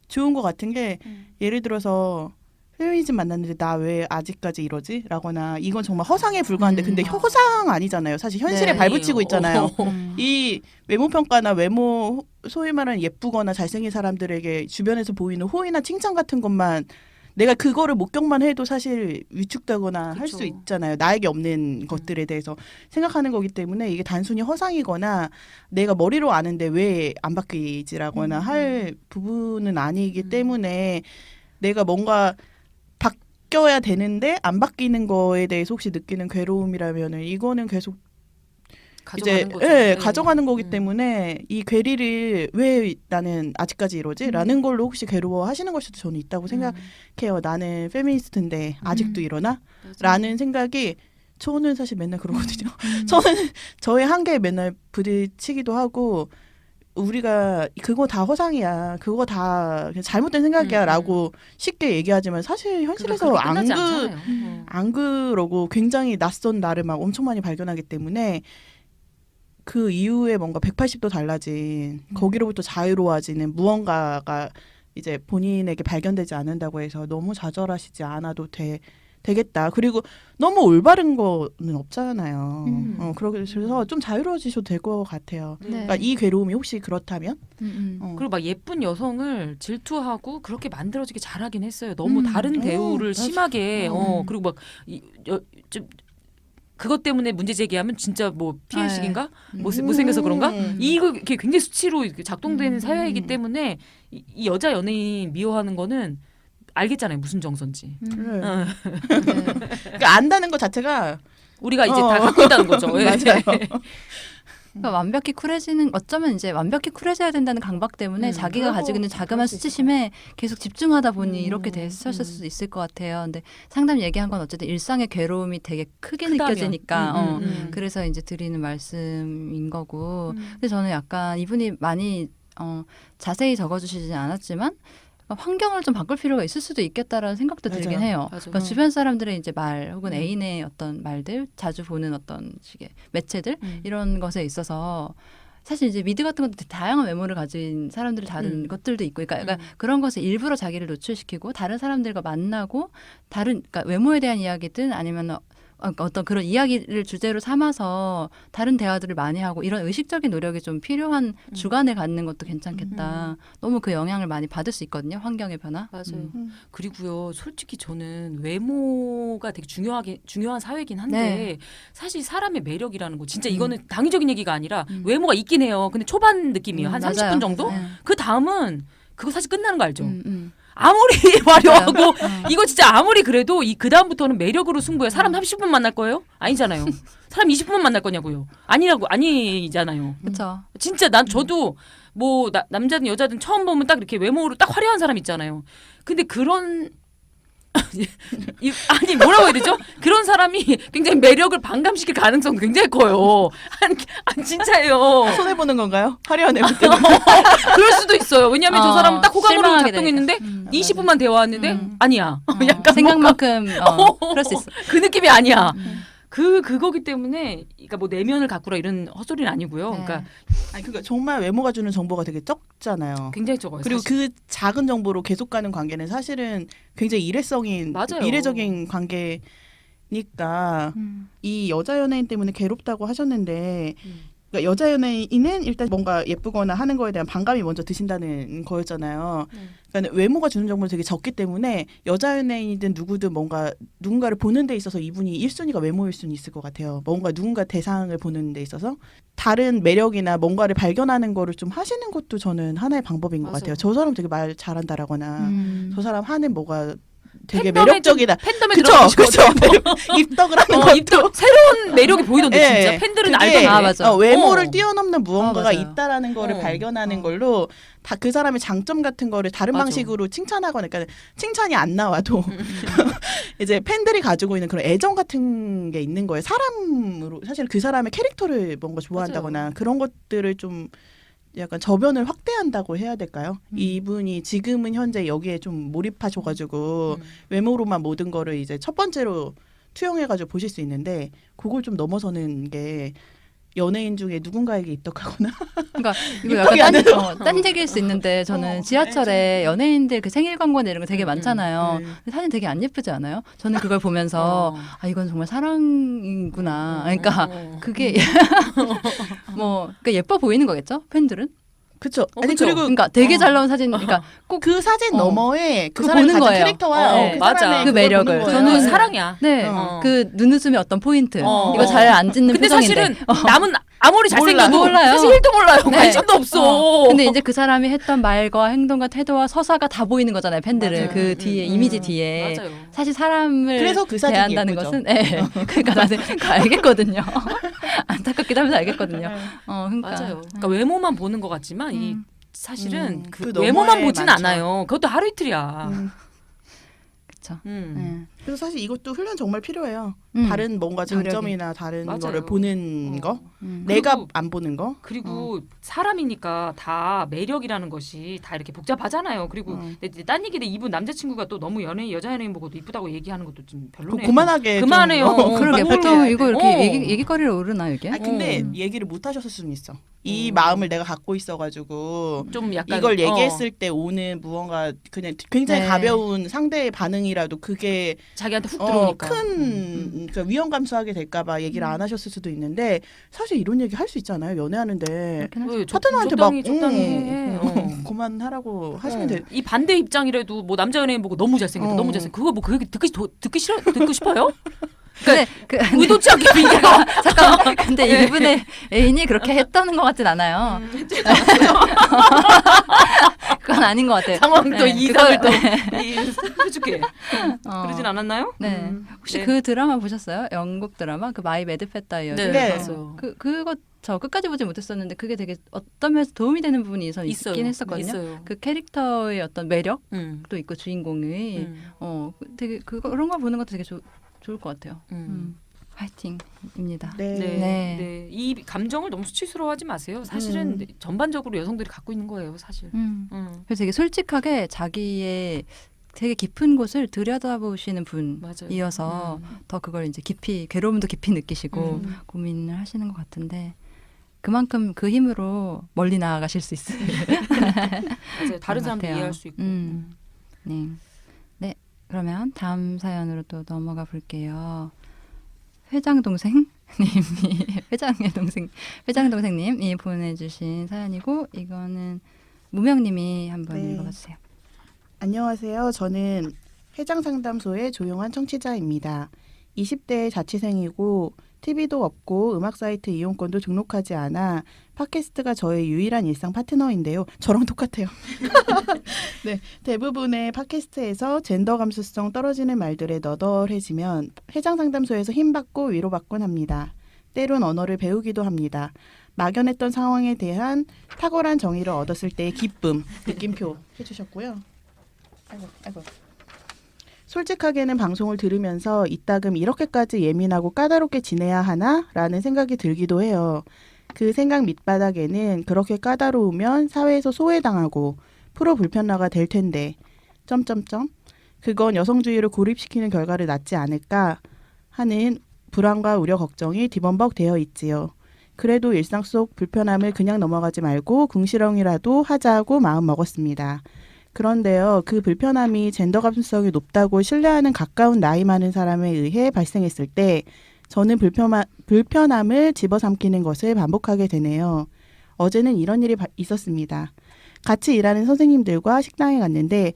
좋은 것 같은 게 예를 들어서 페미니즘 만났는데 나 왜 아직까지 이러지? 라거나 이건 정말 허상에 불과한데 근데 허상 아니잖아요. 사실 현실에 네. 발붙이고 있잖아요. 음. 이 외모 평가나 외모 소위 말하는 예쁘거나 잘생긴 사람들에게 주변에서 보이는 호의나 칭찬 같은 것만 내가 그거를 목격만 해도 사실 위축되거나 할 수 그쵸. 있잖아요. 나에게 없는 것들에 대해서 생각하는 거기 때문에 이게 단순히 허상이거나 내가 머리로 아는데 왜 안 바뀌지라거나 할 부분은 아니기 때문에 내가 뭔가 바뀌어야 되는데 안 바뀌는 거에 대해서 혹시 느끼는 괴로움이라면은 이거는 계속 가져가는 거죠. 예, 네. 가져가는 거기 때문에 이 괴리를 왜 나는 아직까지 이러지? 라는 걸로 혹시 괴로워하시는 걸 수도 저는 있다고 생각해요. 나는 페미니스트인데 아직도 이러나? 라는 생각이 저는 사실 맨날 그러거든요. 저는 저의 한계에 맨날 부딪히기도 하고 우리가 그거 다 허상이야. 그거 다 그냥 잘못된 생각이야 라고 쉽게 얘기하지만 사실 현실에서 안 그러고 굉장히 낯선 나를 막 엄청 많이 발견하기 때문에 그 이후에 뭔가 180도 달라진 거기로부터 자유로워지는 무언가가 이제 본인에게 발견되지 않는다고 해서 너무 좌절하시지 않아도 되겠다. 그리고 너무 올바른 거는 없잖아요. 그래서 좀 자유로워지셔도 될 것 같아요. 네. 그러니까 이 괴로움이 혹시 그렇다면? 그리고 막 예쁜 여성을 질투하고 그렇게 만들어지게 잘하긴 했어요. 너무 다른 대우를 맞아. 심하게 그리고 막 좀 그것 때문에 문제 제기하면 진짜 뭐 피해식인가? 못생겨서 그런가? 이거 이렇게 굉장히 수치로 이렇게 작동되는 사회이기 때문에 이 여자 연예인 미워하는 거는 알겠잖아요. 무슨 정서인지. 그러니까 안다는 것 자체가 우리가 이제 다 갖고 있다는 거죠. 예. 맞아요. 그러니까 완벽히 쿨해지는 어쩌면 이제 완벽히 쿨해져야 된다는 강박 때문에 자기가 가지고 있는 자그마한 수치심에 계속 집중하다 보니 이렇게 됐었을 수도 있을 것 같아요. 근데 상담 얘기한 건 어쨌든 일상의 괴로움이 되게 크게 크다면. 느껴지니까 그래서 이제 드리는 말씀인 거고. 근데 저는 약간 이분이 많이 자세히 적어주시진 않았지만 환경을 좀 바꿀 필요가 있을 수도 있겠다라는 생각도 맞아요. 들긴 해요. 맞아. 그러니까 주변 사람들의 이제 말 혹은 애인의 어떤 말들, 자주 보는 어떤 식의 매체들 이런 것에 있어서 사실 이제 미드 같은 것도 다양한 외모를 가진 사람들이 다른 것들도 있고, 그러니까 그런 것에 일부러 자기를 노출시키고 다른 사람들과 만나고 그러니까 외모에 대한 이야기든 아니면 어떤 그런 이야기를 주제로 삼아서 다른 대화들을 많이 하고 이런 의식적인 노력이 좀 필요한 주간을 갖는 것도 괜찮겠다. 너무 그 영향을 많이 받을 수 있거든요. 환경의 변화. 맞아요. 그리고요, 솔직히 저는 외모가 되게 중요한 사회긴 한데 사실 사람의 매력이라는 거 진짜 이거는 당위적인 얘기가 아니라 외모가 있긴 해요. 근데 초반 느낌이에요. 한 30분 정도? 그 다음은 그거 사실 끝나는 거 알죠? 아무리 화려하고 이거 진짜 아무리 그래도 그 다음부터는 매력으로 승부해. 사람 30분 만날 거예요? 아니잖아요. 사람 20분만 만날 거냐고요? 아니잖아요. 그렇죠. 진짜 저도 뭐 남자든 여자든 처음 보면 딱 이렇게 외모로 딱 화려한 사람 있잖아요. 근데 그런 아니 뭐라고 해야 되죠? 그런 사람이 굉장히 매력을 반감시킬 가능성 굉장히 커요. 진짜예요. 손해 보는 건가요? 화려한 외모 때문에. 그럴 수도 있어요. 왜냐하면 저 사람은 딱 호감으로 실망하게 작동했는데 20분만 대화했는데 아니야. 약간 생각만큼 그럴 수 있어. 그 느낌이 아니야. 그거기 때문에 그러니까 뭐 내면을 가꾸라 이런 헛소리는 아니고요. 네. 그러니까 정말 외모가 주는 정보가 되게 적잖아요. 굉장히 적어요. 그리고 사실. 그 작은 정보로 계속 가는 관계는 사실은 굉장히 맞아요. 이례적인 관계니까 이 여자 연예인 때문에 괴롭다고 하셨는데 그러니까 여자 연예인은 일단 뭔가 예쁘거나 하는 거에 대한 반감이 먼저 드신다는 거였잖아요. 그러니까 외모가 주는 정보는 되게 적기 때문에 여자 연예인이든 누구든 뭔가 누군가를 보는 데 있어서 이분이 1순위가 외모일 수는 있을 것 같아요. 뭔가 누군가 대상을 보는 데 있어서 다른 매력이나 뭔가를 발견하는 거를 좀 하시는 것도 저는 하나의 방법인 것 맞아요. 같아요. 저 사람 되게 말 잘한다라거나 저 사람 하는 뭐가 되게 팬덤에 매력적이다. 팬덤에 그쵸, 들어가고 그쵸. 싶거든요. 네. 입덕을 하는 것도 새로운 매력이 보이던데 네. 진짜 팬들은 그게 알던데. 아, 맞아. 외모를 어. 뛰어넘는 무언가가 맞아요. 있다라는 거를 어. 발견하는 걸로 다 그 사람의 장점 같은 거를 다른 맞아. 방식으로 칭찬하거나 그러니까 칭찬이 안 나와도 이제 팬들이 가지고 있는 그런 애정 같은 게 있는 거예요. 사람으로 사실 그 사람의 캐릭터를 뭔가 좋아한다거나 맞아요. 그런 것들을 좀 약간 저변을 확대한다고 해야 될까요? 이분이 지금은 현재 여기에 좀 몰입하셔가지고 외모로만 모든 거를 이제 첫 번째로 투영해가지고 보실 수 있는데 그걸 좀 넘어서는 게 연예인 중에 누군가에게 입덕하거나 그러니까 이거 입덕이 약간 안 딴 얘기일 수 있는데 저는 네, 지하철에 연예인들 그 생일 광고나 이런 거 되게 많잖아요. 네. 근데 사진 되게 안 예쁘지 않아요? 저는 그걸 보면서 아 이건 정말 사랑이구나. 그러니까 그게 뭐 그러니까 예뻐 보이는 거겠죠? 팬들은? 그쵸. 어, 아니 그쵸. 그리고 그러니까 되게 잘 나온 사진. 그러니까 꼭 그 사진 어. 너머에 그 그거 사람이 보는 가진 거예요. 캐릭터와 어, 그 맞아. 사람의 그 그걸 매력을. 보는 거예요. 저는 저는- 사랑이야. 네, 어. 그 눈웃음의 어떤 포인트. 어. 이거 잘 안 짓는 근데 표정인데. 사실은 남은 아무리 잘생겨도 몰라요. 사실 1도 몰라요. 네. 관심도 없어. 근데 이제 그 사람이 했던 말과 행동과 태도와 서사가 다 보이는 거잖아요. 팬들은 맞아요. 그 뒤에 이미지 뒤에. 맞아요. 사실 사람을 그래서 그 사진이 대한다는 예쁘죠. 것은 네. 그러니까 나는 그거 알겠거든요. 안타깝기도 하면서 알겠거든요. 그러니까. 맞아요. 그러니까 외모만 보는 것 같지만 이 사실은 그 그 외모만 너머에 보진 많죠. 않아요. 그것도 하루 이틀이야. 그렇죠. 그래서 사실 이것도 훈련 정말 필요해요. 음. 다른 뭔가 노력이. 장점이나 다른 맞아요. 거를 보는 거, 음. 내가 그리고- 안 보는 거. 그리고 사람이니까 다 매력이라는 것이 다 이렇게 복잡하잖아요. 그리고 근데 딴 얘기인데 이분 남자친구가 또 너무 여자 연예인 보고도 이쁘다고 얘기하는 것도 좀 별로네요. 그만하게 좀- 그만해요. 그러게 뭘 보통 해. 이거 이렇게 어. 얘기거리를 오르나 이게? 아 근데 어. 얘기를 못 하셨을 수는 있어. 이 마음을 내가 갖고 있어가지고 좀 약간 이걸 얘기했을 때 오는 무언가 그냥 굉장히 네. 가벼운 상대의 반응이라도 그게 자기한테 훅 들어오니까. 큰 그러니까 위험 감수하게 될까봐 얘기를 안 하셨을 수도 있는데 사실 이런 얘기 할 수 있잖아요. 연애하는데 그렇긴 하죠. 왜 파트너한테 적당히 해. 그만하라고 하시면 돼. 이 반대 입장이라도 뭐 남자 연예인 보고 너무 잘생겼다, 어. 너무 잘생. 그거 뭐 그 얘기 듣기 싫어, 듣고 싶어요? 근데 그 의도치 않게 핑계가. 잠깐 근데 이분의 애인이 그렇게 했다는 것 같진 않아요. 그건 아닌 것 같아요. 상황도 네, 이상을 또 그걸- 해줄게. 그러진 않았나요? 네. 혹시 네. 그 드라마 보셨어요? 영국 드라마 그 마이 매드펫 다이어리. 네, 네. 봤어요. 그거 저 끝까지 보지 못했었는데 그게 되게 어떤 면에서 도움이 되는 부분이 저는 있어요. 있긴 했었거든요. 있어요. 그 캐릭터의 어떤 매력도 음. 있고 주인공이 음. 되게 그런 걸 보는 것도 되게 좋을 것 같아요. 음. 화이팅입니다. 네. 네. 네. 네. 이 감정을 너무 수치스러워하지 마세요. 사실은 전반적으로 여성들이 갖고 있는 거예요, 사실. 그래서 되게 솔직하게 자기의 되게 깊은 곳을 들여다보시는 맞아요. 분이어서 더 그걸 이제 깊이 괴로움도 깊이 느끼시고 음. 고민을 하시는 것 같은데 그만큼 그 힘으로 멀리 나아가실 수 있어요. 맞아요. 다른 것 사람도 같아요. 이해할 수 있고. 네. 네. 그러면 다음 사연으로 또 넘어가 볼게요. 회장 동생님이 회장 동생님이 보내주신 사연이고 이거는 무명님이 한번 네. 읽어주세요. 안녕하세요. 저는 회장상담소의 조용한 청취자입니다. 20대의 자취생이고 TV도 없고 음악 사이트 이용권도 등록하지 않아 팟캐스트가 저의 유일한 일상 파트너인데요. 저랑 똑같아요. 네, 대부분의 팟캐스트에서 젠더 감수성 떨어지는 말들에 너덜해지면 회장상담소에서 힘받고 위로받곤 합니다. 때론 언어를 배우기도 합니다. 막연했던 상황에 대한 탁월한 정의를 얻었을 때의 기쁨, 느낌표 해주셨고요. 아이고. 솔직하게는 방송을 들으면서 이따금 이렇게까지 예민하고 까다롭게 지내야 하나? 라는 생각이 들기도 해요. 그 생각 밑바닥에는 그렇게 까다로우면 사회에서 소외당하고 프로 불편러가 될 텐데 그건 여성주의를 고립시키는 결과를 낳지 않을까 하는 불안과 우려 걱정이 뒤범벅 되어 있지요. 그래도 일상 속 불편함을 그냥 넘어가지 말고 궁시렁이라도 하자고 마음 먹었습니다. 그런데요, 그 불편함이 젠더 감수성이 높다고 신뢰하는 가까운 나이 많은 사람에 의해 발생했을 때 저는 불편함을 집어삼키는 것을 반복하게 되네요. 어제는 이런 일이 있었습니다. 같이 일하는 선생님들과 식당에 갔는데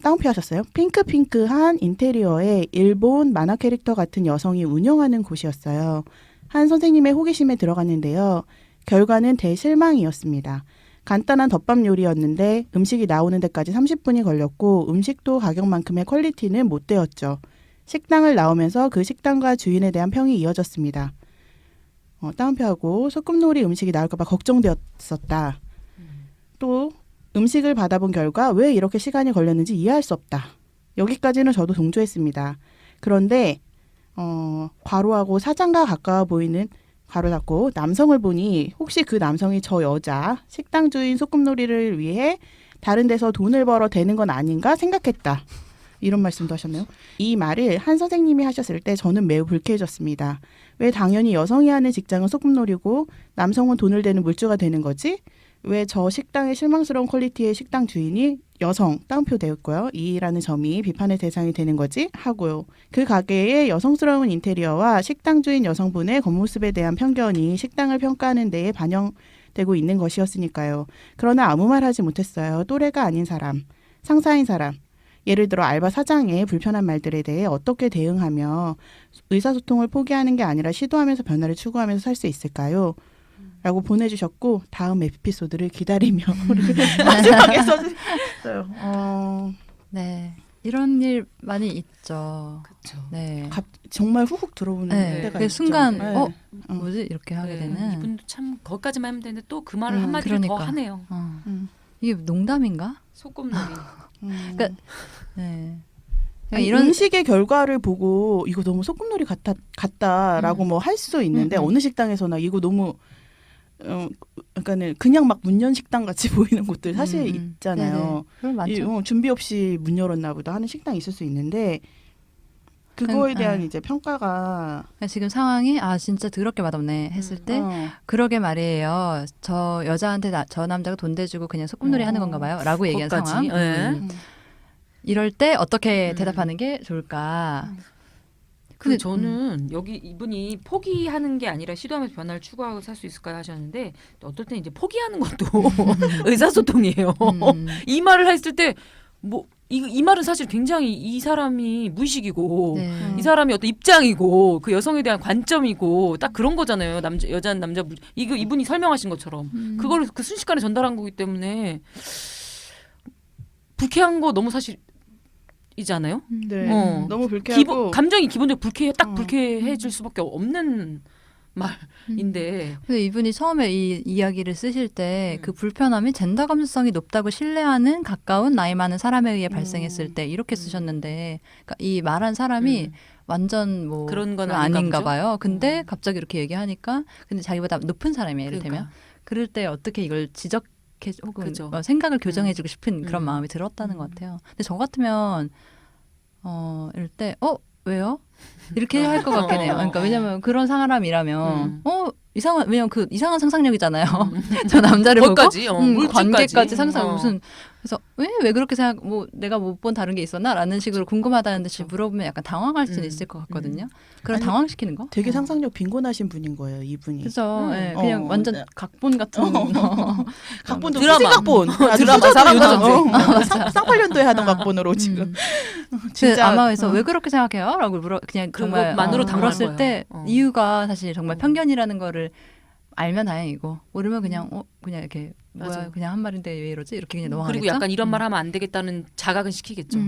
다운표 하셨어요? 핑크핑크한 인테리어에 일본 만화 캐릭터 같은 여성이 운영하는 곳이었어요. 한 선생님의 호기심에 들어갔는데요. 결과는 대실망이었습니다. 간단한 덮밥 요리였는데 음식이 나오는 데까지 30분이 걸렸고 음식도 가격만큼의 퀄리티는 못 되었죠. 식당을 나오면서 그 식당과 주인에 대한 평이 이어졌습니다. 다운표하고 소꿉놀이 음식이 나올까 봐 걱정되었었다. 또 음식을 받아본 결과 왜 이렇게 시간이 걸렸는지 이해할 수 없다. 여기까지는 저도 동조했습니다. 그런데 괄호하고 사장과 가까워 보이는 괄호 닫고 남성을 보니 혹시 그 남성이 저 여자 식당 주인 소꿉놀이를 위해 다른 데서 돈을 벌어 대는 건 아닌가 생각했다. 이런 말씀도 하셨네요. 이 말을 한 선생님이 하셨을 때 저는 매우 불쾌해졌습니다. 왜 당연히 여성이 하는 직장은 소꿉놀이고 남성은 돈을 대는 물주가 되는 거지? 왜 저 식당의 실망스러운 퀄리티의 식당 주인이 여성 따옴표 되었고요. 이라는 점이 비판의 대상이 되는 거지? 하고요. 그 가게의 여성스러운 인테리어와 식당 주인 여성분의 겉모습에 대한 편견이 식당을 평가하는 데에 반영되고 있는 것이었으니까요. 그러나 아무 말 하지 못했어요. 또래가 아닌 사람, 상사인 사람. 예를 들어 알바 사장의 불편한 말들에 대해 어떻게 대응하며 의사소통을 포기하는 게 아니라 시도하면서 변화를 추구하면서 살 수 있을까요? 라고 보내주셨고 다음 에피소드를 기다리며 마지막에 써주셨어요. 네, 이런 일 많이 있죠. 그렇죠. 네, 정말 후훅 들어오는 네, 때가 그 있죠. 순간 네. 뭐지 이렇게 하게 되는. 이분도 참 거기까지만 하면 되는데 또 그 말을 한마디를 더 그러니까. 하네요. 이게 농담인가? 소꿉놀이. 그러니까 네. 아니, 이런 음식의 결과를 보고 이거 너무 소꿉놀이 같다라고 뭐 할 수 있는데 어느 식당에서나 이거 너무 그러니까는 그냥 막 문연 식당 같이 보이는 곳들 사실 있잖아요. 그럼 많죠. 준비 없이 문 열었나 보다 하는 식당 있을 수 있는데 그거에 대한 이제 평가가 그러니까 지금 상황이 진짜 더럽게 맛없네 했을 때 그러게 말이에요. 저 여자한테 저 남자가 돈 대주고 그냥 소꿉놀이 하는 건가 봐요. 라고 얘기한 거기까지. 상황. 네. 이럴 때 어떻게 대답하는 게 좋을까? 그 저는 여기 이분이 포기하는 게 아니라 시도하면서 변화를 추구하고 살 수 있을까 하셨는데 어떨 때 이제 포기하는 것도 의사소통이에요. 이 말을 했을 때 뭐 이 말은 사실 굉장히 이 사람이 무의식이고 네. 이 사람이 어떤 입장이고 그 여성에 대한 관점이고 딱 그런 거잖아요. 여자는 남자 이분이 설명하신 것처럼 그걸 그 순식간에 전달한 거기 때문에 불쾌한 거 너무 사실이잖아요. 네. 너무 불쾌하고 감정이 기본적으로 불쾌해질 수밖에 없는 말인데. 근데 이분이 처음에 이 이야기를 쓰실 때 그 불편함이 젠더 감수성이 높다고 신뢰하는 가까운 나이 많은 사람에 의해 발생했을 때 이렇게 쓰셨는데 그러니까 이 말한 사람이 완전 뭐 그런 건 아닌가 보죠? 봐요. 근데 갑자기 이렇게 얘기하니까 근데 자기보다 높은 사람이에요. 예를 들면 그럴 때 어떻게 이걸 지적해 혹은 그죠. 생각을 교정해주고 싶은 그런 마음이 들었다는 것 같아요. 근데 저 같으면 이럴 때 왜요? 이렇게 할 것 같긴 해요. 그러니까 왜냐면 그런 사람이라면 왜냐면 그 이상한 상상력이잖아요. 저 남자를 거기까지, 보고 물질까지. 관계까지 상상 무슨 그래서 왜 그렇게 생각 뭐 내가 못 본 다른 게 있었나라는 식으로 궁금하다는 듯이 물어보면 약간 당황할 수는 있을 것 같거든요. 그런 아니, 당황시키는 거? 되게 상상력 빈곤하신 분인 거예요, 이분이. 그렇죠. 네, 그냥 완전 각본 같은 각본도 드라마. 수직각본. 드라마 사랑과 쌍팔년도에 하던 각본으로 지금. 진짜 아마 그래서 왜 그렇게 생각해요? 라고 그냥 정말 그것만으로 당황할 물었을 거예요. 때 이유가 사실 정말 편견이라는 거를 알면 다행이고 모르면 그냥 그냥 이렇게 뭐야 맞아. 그냥 한 말인데 왜 이러지 이렇게 그냥 넘어가겠죠. 그리고 약간 이런 말 하면 안 되겠다는 자각은 시키겠죠.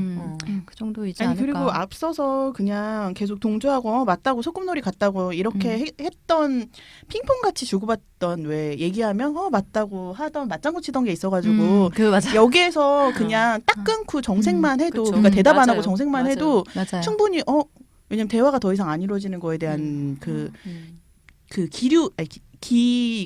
그 정도이지 아니 않을까. 그리고 앞서서 그냥 계속 동조하고 맞다고 소꿉놀이 같다고 이렇게 했던 핑퐁같이 주고받던 왜 얘기하면 맞다고 하던 맞장구 치던 게 있어가지고 그 맞아. 여기에서 그냥 딱 끊고 정색만 해도 그쵸. 그러니까 대답 안 하고 맞아요. 정색만 맞아요. 해도 맞아요. 충분히 왜냐면 대화가 더 이상 안 이루어지는 거에 대한 그 기류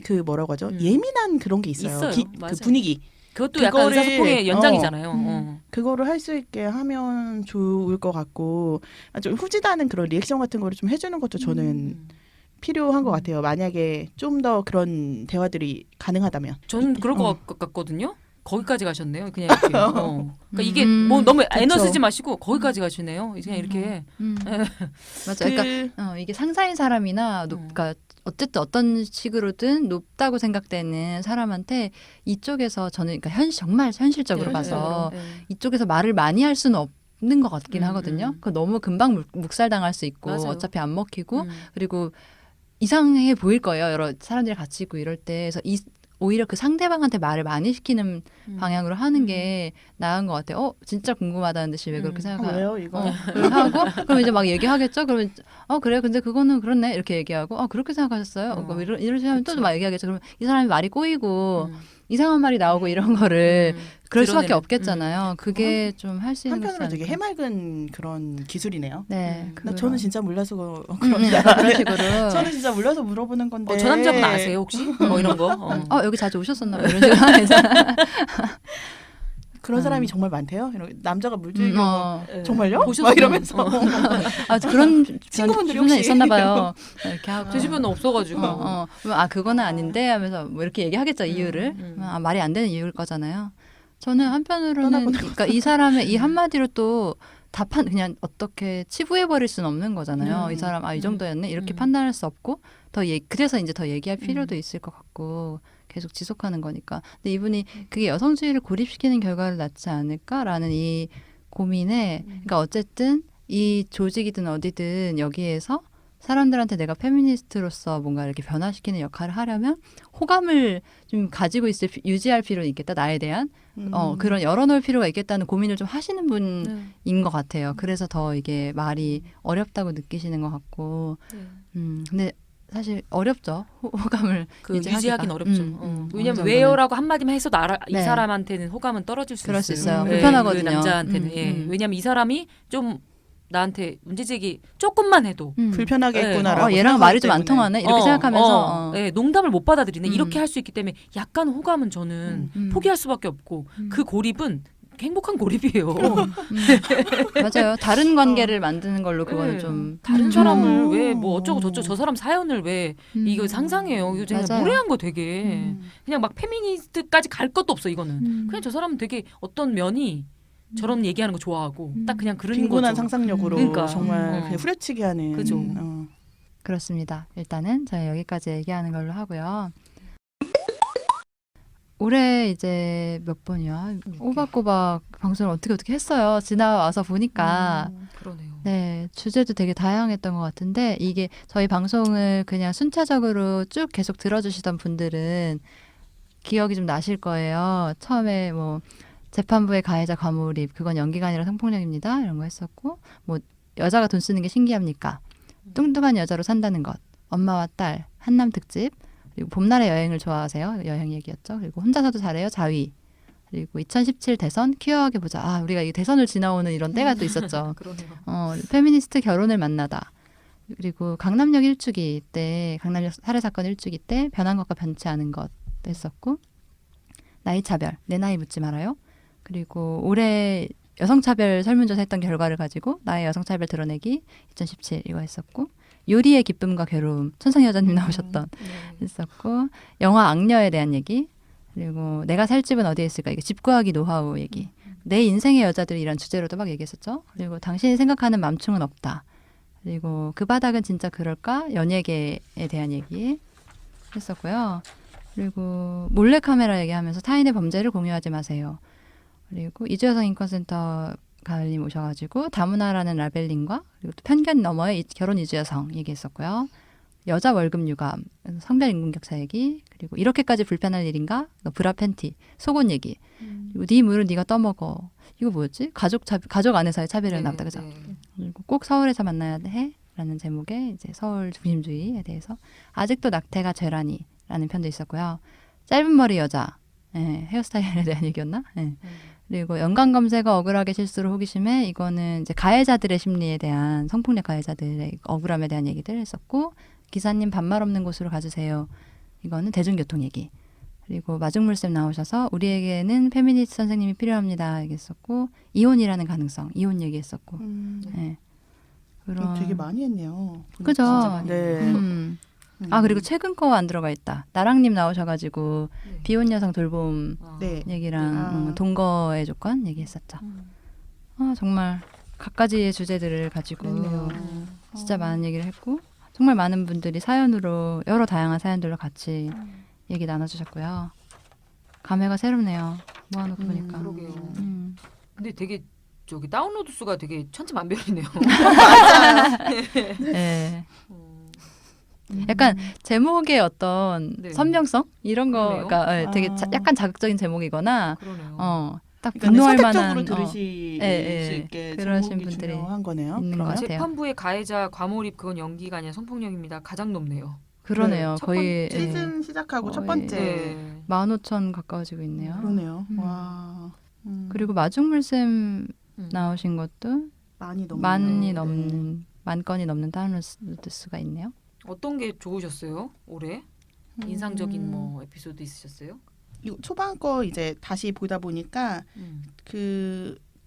그 뭐라고 하죠? 예민한 그런 게 있어요. 있어요. 그 맞아요. 분위기. 그것도 약간 그거를, 의사소통의 연장이잖아요. 그거를 할 수 있게 하면 좋을 것 같고 좀 후지다는 그런 리액션 같은 거를 좀 해주는 것도 저는 필요한 것 같아요. 만약에 좀 더 그런 대화들이 가능하다면. 저는 그럴 것 같거든요. 거기까지 가셨네요. 그냥 이렇게. 그러니까 이게 뭐 너무 에너 쓰지 마시고 거기까지 가시네요. 그냥 이렇게. 맞아. 그러니까 이게 상사인 사람이나 그러니까 어쨌든 어떤 식으로든 높다고 생각되는 사람한테 이쪽에서 저는 그러니까 정말 현실적으로 봐서 이쪽에서 말을 많이 할 수는 없는 것 같긴 하거든요. 그 너무 금방 묵살당할 수 있고 맞아요. 어차피 안 먹히고 그리고 이상해 보일 거예요. 여러 사람들이 같이 있고 이럴 때. 그래서 오히려 그 상대방한테 말을 많이 시키는 방향으로 하는 게 나은 것 같아요. 진짜 궁금하다는 듯이 왜 그렇게 생각하요? 왜요 이거? 하고 그럼 이제 막 얘기하겠죠. 그러면 그래 근데 그거는 그렇네 이렇게 얘기하고 그렇게 생각하셨어요. 이런 사람이 또 막 얘기하겠죠. 그러면 이 사람이 말이 꼬이고 이상한 말이 나오고 이런 거를 그럴 수밖에 드러내는. 없겠잖아요. 그게 좀 할 수 있는 한편으로 것이 되게 아닐까. 해맑은 그런 기술이네요. 네, 저는 진짜 몰라서 그런 식으로. 저는 진짜 몰라서 물어보는 건데. 저 남자분 아세요 혹시? 뭐 이런 거. 여기 자주 오셨었나 봐. 이런 식으로 하면서. 그런 사람이 정말 많대요. 남자가 물질교 정말요? 보셨어요? 막 이러면서 그런 친구분들이 주변에 혹시 있었나 봐요. 이렇게 하고. 제 주변은 없어가지고. 그거는 아닌데 하면서 뭐 이렇게 얘기하겠죠 이유를. 말이 안 되는 이유일 거잖아요. 저는 한편으로는 그러니까 이 사람의 이 한마디로 또 그냥 어떻게 치부해 버릴 수는 없는 거잖아요. 이 사람 이 정도였네 이렇게 판단할 수 없고 그래서 이제 더 얘기할 필요도 있을 것 같고 계속 지속하는 거니까. 근데 이분이 그게 여성주의를 고립시키는 결과를 낳지 않을까라는 이 고민에 그러니까 어쨌든 이 조직이든 어디든 여기에서 사람들한테 내가 페미니스트로서 뭔가 이렇게 변화시키는 역할을 하려면 호감을 좀 가지고 유지할 필요는 있겠다. 나에 대한 그런 열어놓을 필요가 있겠다는 고민을 좀 하시는 분인 것 같아요. 그래서 더 이게 말이 어렵다고 느끼시는 것 같고 근데 사실 어렵죠. 호감을 유지하기는 어렵죠. 왜냐하면 어느 왜요라고 한마디만 해서도 이 네. 사람한테는 호감은 떨어질 수 그럴 수 있어요. 있어요. 불편하거든요. 그 남자한테는. 왜냐하면 이 사람이 좀 나한테 문제제기 조금만 해도 불편하게 했구나라고 얘랑 말이 좀 안 통하네 이렇게 생각하면서 농담을 못 받아들이네 이렇게 할 수 있기 때문에 약간 호감은 저는 포기할 수밖에 없고 그 고립은 행복한 고립이에요. 맞아요. 다른 관계를 만드는 걸로 그거는 좀 다른 사람을 왜 뭐 어쩌고 저쩌고 저 사람 사연을 왜 이거 상상해요. 이거 그냥 맞아요. 무례한 거 되게 그냥 막 페미니스트까지 갈 것도 없어 이거는. 그냥 저 사람은 되게 어떤 면이 저런 얘기하는 거 좋아하고 딱 그냥 그런 빈곤한 거죠. 상상력으로 그러니까. 정말 그냥 후려치기 하는. 그죠. 그렇습니다. 일단은 저희 여기까지 얘기하는 걸로 하고요. 올해 이제 몇 번이야? 꼬박꼬박 방송을 어떻게 했어요. 지나와서 보니까. 그러네요. 네, 주제도 되게 다양했던 것 같은데 이게 저희 방송을 그냥 순차적으로 쭉 계속 들어주시던 분들은 기억이 좀 나실 거예요. 처음에 뭐 재판부의 가해자 과몰입, 그건 연기가 아니라 성폭력입니다. 이런 거 했었고 뭐 여자가 돈 쓰는 게 신기합니까? 뚱뚱한 여자로 산다는 것, 엄마와 딸, 한남 특집, 그리고 봄날의 여행을 좋아하세요. 여행 얘기였죠. 그리고 혼자서도 잘해요. 자위. 그리고 2017 대선 퀴어하게 보자. 우리가 이 대선을 지나오는 이런 때가 또 있었죠. 그러네요. 페미니스트 결혼을 만나다. 그리고 강남역 1주기 때 강남역 살해 사건 1주기 때 변한 것과 변치 않은 것도 했었고 나이 차별, 내 나이 묻지 말아요. 그리고 올해 여성차별 설문조사 했던 결과를 가지고 나의 여성차별 드러내기 2017 이거 했었고 요리의 기쁨과 괴로움 천상의 여자님 나오셨던 했었고 영화 악녀에 대한 얘기 그리고 내가 살 집은 어디에 있을까 이게 집 구하기 노하우 얘기 내 인생의 여자들이 이란 주제로도 막 얘기했었죠. 그리고 당신이 생각하는 맘충은 없다. 그리고 그 바닥은 진짜 그럴까 연예계에 대한 얘기 했었고요. 그리고 몰래카메라 얘기하면서 타인의 범죄를 공유하지 마세요. 그리고 이주여성 인권센터 가을님 오셔가지고 다문화라는 라벨링과 그리고 또 편견 너머의 결혼 이주여성 얘기했었고요. 여자 월급 유감, 성별 인권 격차 얘기, 그리고 이렇게까지 불편할 일인가? 브라 팬티, 속옷 얘기, 그리고 네 물을 네가 떠먹어. 이거 뭐였지? 가족 안에서의 차별이 나왔다, 그죠? 그리고 꼭 서울에서 만나야 해? 라는 제목의 이제 서울 중심주의에 대해서 아직도 낙태가 죄라니라는 편도 있었고요. 짧은 머리 여자, 헤어스타일에 대한 얘기였나? 그리고 연관 검색어 억울하게 실수로 호기심에 이거는 이제 가해자들의 심리에 대한 성폭력 가해자들의 억울함에 대한 얘기들 했었고 기사님 반말 없는 곳으로 가주세요. 이거는 대중교통 얘기. 그리고 마중물쌤 나오셔서 우리에게는 페미니스트 선생님이 필요합니다 얘기했었고 이혼이라는 가능성 이혼 얘기했었고 그런 되게 많이 했네요. 그죠? 네. 아 그리고 최근 거 안 들어가 있다. 나랑님 나오셔가지고 네. 비혼 여성 돌봄 아. 네. 얘기랑 아. 동거의 조건 얘기했었죠. 아 정말 갖가지의 주제들을 가지고 그랬네요. 진짜 많은 얘기를 했고 정말 많은 분들이 사연으로 여러 다양한 사연들로 같이 얘기 나눠주셨고요. 감회가 새롭네요. 모아놓고 보니까. 그러게요. 음. 근데 되게 저기 다운로드 수가 되게 천차만별이네요. 네. 음. 약간 제목의 어떤 네. 선명성 이런 그래요? 거가 되게 아. 약간 자극적인 제목이거나 그러네요. 딱 그러니까 분노할 선택적으로 만한 들으실 예, 수 예. 있게 그러신 제목이 분들이 중요한 거네요. 있는 것 그러면? 같아요. 재판부의 가해자 과몰입 그건 연기가 아니라 성폭력입니다. 가장 높네요. 그러네요. 첫 거의 번째 시즌 시작하고 첫 거의- 번째. 네. 15,000 가까워지고 있네요. 그러네요. 음. 와. 그리고 마중물쌤 음. 나오신 것도 많이 넘는. 만이 네. 넘는 만 건이 넘는 다운로드 수가 있네요. 어떤 게 좋으셨어요? 올해 인상적인 뭐 에피소드 있으셨어요? 이 초반 거 이제 다시 보다 보니까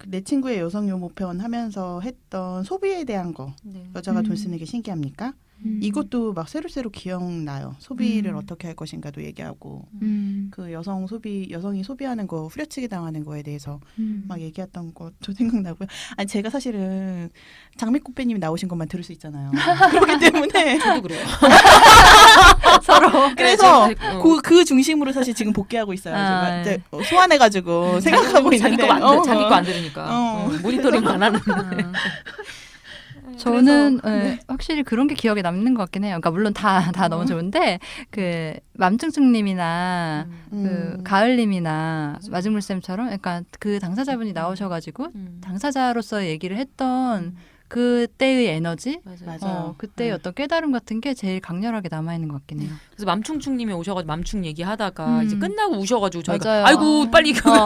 내 친구의 여성 요모 편 하면서 했던 소비에 대한 거. 네. 여자가 돈 쓰는 게 신기합니까? 이것도 막 새록새록 기억나요. 소비를 어떻게 할 것인가도 얘기하고 그 여성이 소비하는 거 후려치기 당하는 거에 대해서 막 얘기했던 것도 생각나고요. 아니 제가 사실은 장미꽃배님이 나오신 것만 들을 수 있잖아요. 그렇기 때문에 저도 그래요. 서로 그래서 네, 저도 그 중심으로 사실 지금 복귀하고 있어요. 아, 이제 소환해가지고 생각하고 자기 있는데 자기 거 안 들으니까 모니터링 안 하는. 저는 그래서, 네. 확실히 그런 게 기억에 남는 것 같긴 해요. 그러니까 물론 다 너무 좋은데 그 맘충충님이나 그 가을님이나 맞아요. 마중물쌤처럼 약간 그 당사자분이 나오셔가지고 음. 당사자로서 얘기를 했던 그때의 에너지, 맞아요. 그때의 네. 어떤 깨달음 같은 게 제일 강렬하게 남아 있는 것 같긴 해요. 그래서 맘충충님이 오셔가지고 맘충 얘기하다가 이제 끝나고 우셔가지고 저희가 맞아요. 아이고 빨리 이거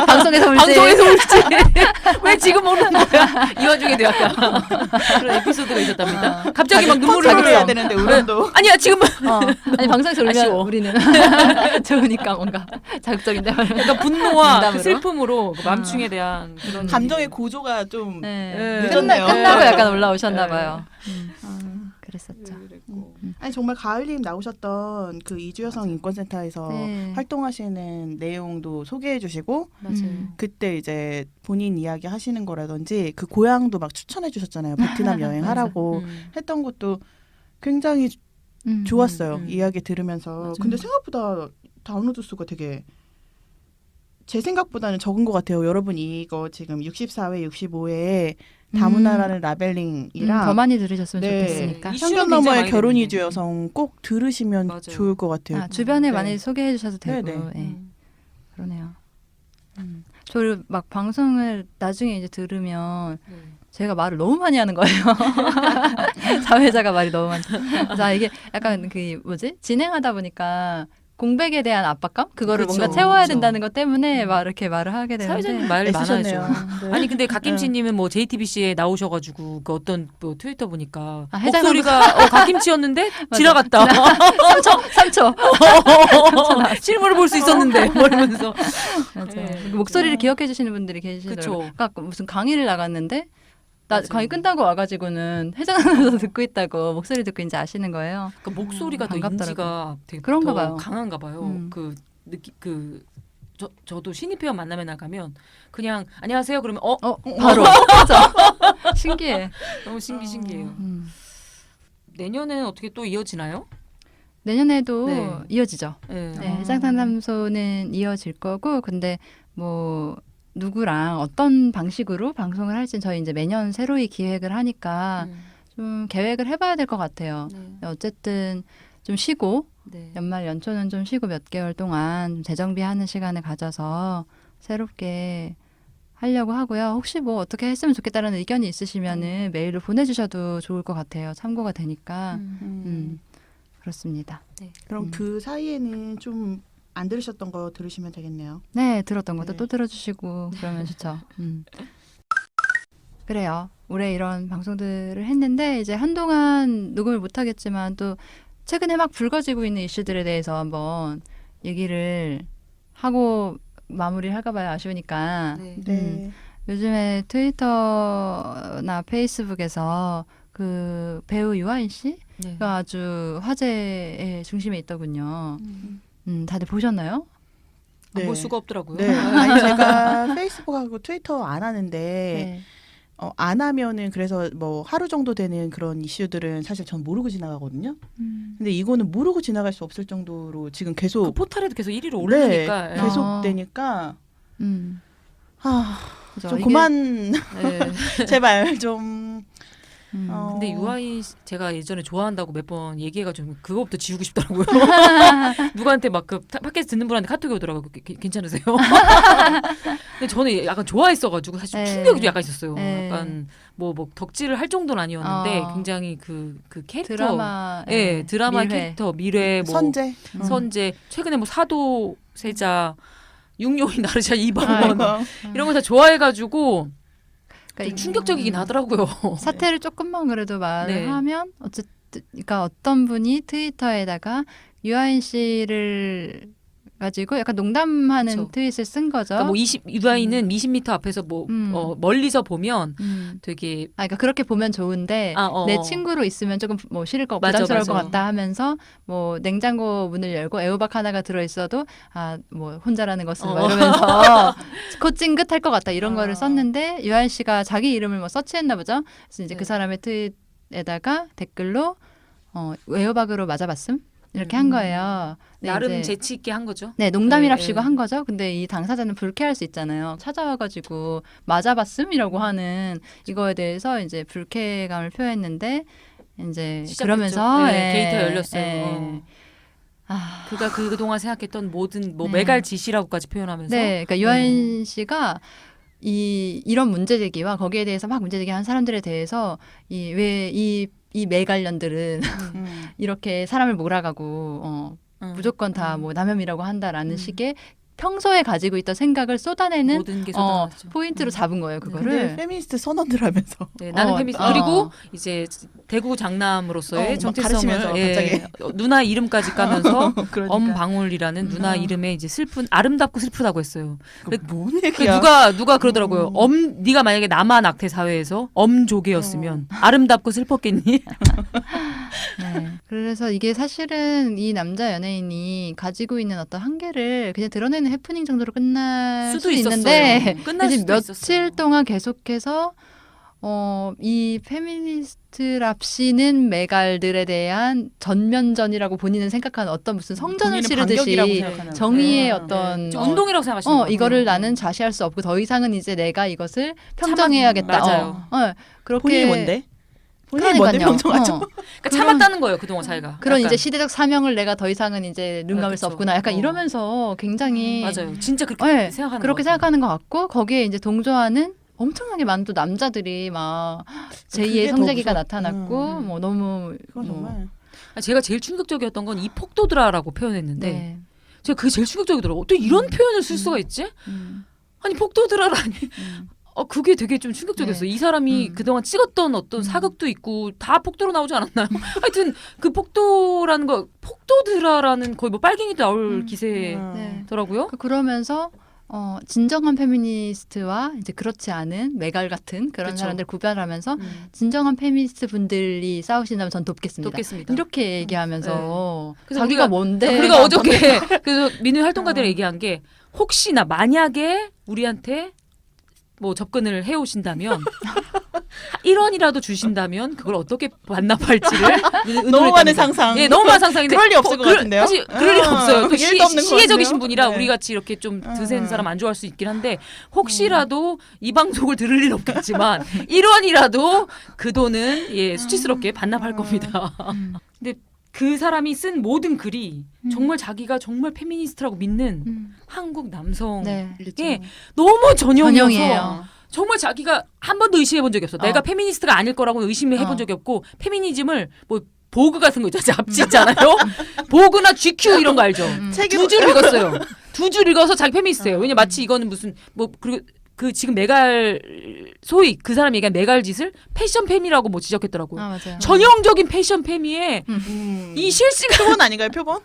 방송에서 울지. 방송에서 울지 왜 지금 오는 거야? 이 와중에도 약간 그런 에피소드가 있었답니다. 갑자기 막 눈물을 컨트롤 해야 흘려요. 되는데 울음도 아니야 지금 아니 방송에서 울면 아쉬워. 우리는 좋으니까 뭔가 자극적인데 약간 분노와 농담으로? 그 슬픔으로 그 맘충에 대한 그런 감정의 고조가 좀 네. 늦었네요. 끝나고 네. 약간 올라오셨나 네. 봐요. 아, 그랬었죠. 아니 정말 가을님 나오셨던 그 이주여성 인권센터에서 네. 활동하시는 내용도 소개해주시고 맞아요. 그때 이제 본인 이야기 하시는 거라든지 그 고향도 막 추천해 주셨잖아요. 베트남 여행하라고 했던 것도 굉장히 좋았어요. 이야기 들으면서. 맞아요. 근데 생각보다 다운로드 수가 되게 제 생각보다는 적은 것 같아요. 여러분 이거 지금 64회, 65회에 다문화라는 라벨링이랑 더 많이 들으셨으면 네. 좋겠으니까. 이슈는 편견 굉장히 너머의 많이 결혼 됐는데. 이주 여성 꼭 들으시면 맞아요. 좋을 것 같아요. 주변에 네. 많이 소개해 주셔도 되고. 네네. 예. 그러네요. 저를 막 방송을 나중에 이제 들으면 제가 말을 너무 많이 하는 거예요. 사회자가 말이 너무 많죠. 그래서 이게 약간 그 뭐지? 진행하다 보니까 공백에 대한 압박감? 그거를 그쵸, 뭔가 채워야 그쵸. 된다는 것 때문에 막 이렇게 말을 하게 되는데 사회자님 말 애쓰셨네요. 많아야죠. 네. 아니 근데 갓김치님은 뭐 JTBC에 나오셔가지고 그 어떤 뭐 트위터 보니까 아, 해장 목소리가 갓김치였는데 지나갔다. 3초. 실물을 볼 수 있었는데 뭐 이러면서 맞아요. 네. 목소리를 기억해 주시는 분들이 계시더라고요. 그쵸. 아까 무슨 강의를 나갔는데 나 맞아요. 강의 끝나고 와가지고는 해장하면서 듣고 있다고 목소리 듣고 이제 아시는 거예요. 그 목소리가 더 반갑더라고요. 인지가 되게 그런가 더 봐요. 강한가 봐요. 그 느끼 저도 신입 회원 만나면 나가면 그냥 안녕하세요 그러면 바로 맞아. 신기해. 너무 신기해요. 음. 내년에는 어떻게 또 이어지나요? 내년에도 네. 이어지죠. 네. 네, 해장상담소는 이어질 거고, 근데 뭐 누구랑 어떤 방식으로 방송을 할지 저희 이제 매년 새로이 기획을 하니까 좀 계획을 해봐야 될 것 같아요. 네. 어쨌든 좀 쉬고 네. 연말 연초는 좀 쉬고 몇 개월 동안 좀 재정비하는 시간을 가져서 새롭게 하려고 하고요. 혹시 뭐 어떻게 했으면 좋겠다는 의견이 있으시면은 메일로 보내주셔도 좋을 것 같아요. 참고가 되니까. 그렇습니다. 그럼 그 사이에는 좀 안 들으셨던 거 들으시면 되겠네요. 네, 들었던 것도 네. 또 들어주시고 그러면 좋죠. 그래요. 올해 이런 방송들을 했는데 이제 한동안 녹음을 못 하겠지만 또 최근에 막 불거지고 있는 이슈들에 대해서 한번 얘기를 하고 마무리를 할까 봐요. 아쉬우니까. 네. 네. 요즘에 트위터나 페이스북에서 그 배우 유아인 씨가 네. 아주 화제의 중심에 있더군요. 다들 보셨나요? 안 볼 수가 없더라고요. 네. 아니 제가 페이스북하고 트위터 안 하는데 네. 안 하면은 그래서 뭐 하루 정도 되는 그런 이슈들은 사실 전 모르고 지나가거든요. 근데 이거는 모르고 지나갈 수 없을 정도로 지금 그 계속 포털에도 계속 1위로 오르니까. 네, 계속 되니까 그죠. 좀 이게- 그만 네. 제발 좀. 근데 유아인 제가 예전에 좋아한다고 몇 번 얘기해가지고 그거부터 지우고 싶더라고요. 누구한테 막 그 팟캐스트 듣는 분한테 카톡이 오더라고요. 괜찮으세요? 근데 저는 약간 좋아했어가지고 사실 네. 충격이 좀 약간 있었어요. 네. 약간 뭐 덕질을 할 정도는 아니었는데 굉장히 그 캐릭터, 드라마, 예, 드라마 밀회. 캐릭터 미래 뭐 선제. 선제 최근에 뭐 사도세자 육룡이 나르샤 이방원 아이고. 이런 거 다 좋아해가지고 그러니까 좀 충격적이긴 하더라고요. 사태를 조금만 그래도 말을 네. 하면 어쨌든 그러니까 어떤 분이 트위터에다가 유아인 씨를 가지고 약간 농담하는 그쵸. 트윗을 쓴 거죠. 그러니까 뭐 유아인은 20m 앞에서 뭐 멀리서 보면 되게 그러니까 그렇게 보면 좋은데 내 친구로 있으면 조금 뭐 싫을 것 맞아, 부담스러울 맞아. 것 같다 하면서 뭐 냉장고 문을 열고 애호박 하나가 들어 있어도 뭐 혼자라는 것을 막 이러면서 코 찡긋할 것 같다 이런 거를 썼는데 유아인 씨가 자기 이름을 뭐 서치했나 보죠. 그래서 이제 네. 그 사람의 트윗에다가 댓글로 애호박으로 맞아봤음 이렇게 한 거예요. 근데 나름 이제 재치 있게 한 거죠. 네, 농담이랍시고 네. 한 거죠. 근데 이 당사자는 불쾌할 수 있잖아요. 찾아와가지고 맞아봤음이라고 하는 이거에 대해서 이제 불쾌감을 표했는데 이제 시작됐죠. 그러면서 네, 게이트가 열렸어요. 예. 그가 그동안 생각했던 모든 뭐 네. 메갈짓이라고까지 표현하면서 네, 그러니까 유아인 씨가 이런 문제 제기와 거기에 대해서 막 문제 제기한 사람들에 대해서 이 매관련들은 이렇게 사람을 몰아가고 무조건 다 뭐 남혐이라고 한다라는 식의 평소에 가지고 있던 생각을 쏟아내는 모든 게 쏟아났죠. 포인트로 잡은 거예요. 근데 그거를. 페미니스트 선언들 하면서 네, 나는 페미니스트 그리고 이제 대구 장남으로서의 정체성을 가르치면서 누나 이름까지 까면서 그러니까. 엄방울이라는 누나 이름에 이제 아름답고 슬프다고 했어요. 뭔 그 얘기야? 누가 그러더라고요. 네가 만약에 남한 악태 사회에서 엄조개였으면 아름답고 슬펐겠니? 네. 그래서 이게 사실은 이 남자 연예인이 가지고 있는 어떤 한계를 그냥 드러내는 해프닝 정도로 끝날 수도 수 있었어요. 있는데 끝날 이제 수도 며칠 있었어요. 동안 계속해서 이 페미니스트랍시는 메갈들에 대한 전면전이라고 본인은 생각하는 어떤 무슨 성전을 본인은 반격이라고 치르듯이 생각하는 정의의 네. 어떤 좀 운동이라고 생각하시는 것 같아요. 이거를 나는 좌시할 수 없고 더 이상은 이제 내가 이것을 평정해야겠다. 맞아요. 그렇게 본인이 뭔데? 본인이 뭔데 그러니까요. 평정하죠? 그러니까 참았다는 거예요. 그동안 자기가. 그런 약간. 이제 시대적 사명을 내가 더 이상은 이제 눈 감을 수 그쵸. 없구나. 약간 이러면서 굉장히 맞아요. 진짜 그렇게 네, 생각하는 그렇게 것 같아요. 생각하는 것 같고 거기에 이제 동조하는 엄청나게 많은 또 남자들이 막 제2의 그게 더 성재기가 무서워. 나타났고 뭐 너무 그건 정말 제가 제일 충격적이었던 건 이 폭도드라라고 표현했는데 네. 제가 그게 제일 충격적이더라고요. 어떻게 이런 표현을 쓸 수가 있지? 아니 폭도드라라니. 그게 되게 좀 충격적이었어요. 네. 이 사람이 그동안 찍었던 어떤 사극도 있고 다 폭도로 나오지 않았나요? 하여튼 그 폭도라는 거 폭도드라라는 거의 뭐 빨갱이도 나올 네. 기세더라고요. 그러면서 진정한 페미니스트와 이제 그렇지 않은 메갈 같은 그런 그쵸. 사람들 구별하면서 진정한 페미니스트 분들이 싸우신다면 전 돕겠습니다. 돕겠습니다. 이렇게 얘기하면서 그래서 자기가 우리가- 뭔데? 우리가 어저께 그래서 민우 활동가들이 얘기한 게 혹시나 만약에 우리한테 뭐 접근을 해오신다면 1원이라도 주신다면 그걸 어떻게 반납할지를 너무 많은 상상. 예, 너무 많은 상상인데 그럴 리 없을 것 같은데요? 사실 그럴 리 없어요. 또 일도 없는 것 시혜적이신 같은데요? 분이라 네. 우리 같이 이렇게 좀 드센 사람 안 좋아할 수 있긴 한데 혹시라도 이 방송을 들을 일은 없겠지만 1원이라도 그 돈은 수치스럽게 반납할 겁니다. 근데 그 사람이 쓴 모든 글이 정말 자기가 정말 페미니스트라고 믿는 한국 남성에 네. 너무 전형이어서 전형이에요. 정말 자기가 한 번도 의심해 본 적이 없어. 내가 페미니스트가 아닐 거라고 의심해 본 적이 없고 페미니즘을 뭐 보그 같은 거 있죠. 잡지 있잖아요. 보그나 GQ 이런 거 알죠? 책으로- 2줄 읽었어요. 2줄 읽어서 자기 페미니스트예요. 왜냐 마치 이거는 무슨 뭐 그리고 그 지금 메갈 소위 그 사람이 얘기한 메갈 짓을 패션 페미라고 뭐 지적했더라고요. 맞아요. 전형적인 패션 페미에 이 실시간 표본 아닌가요? 표본?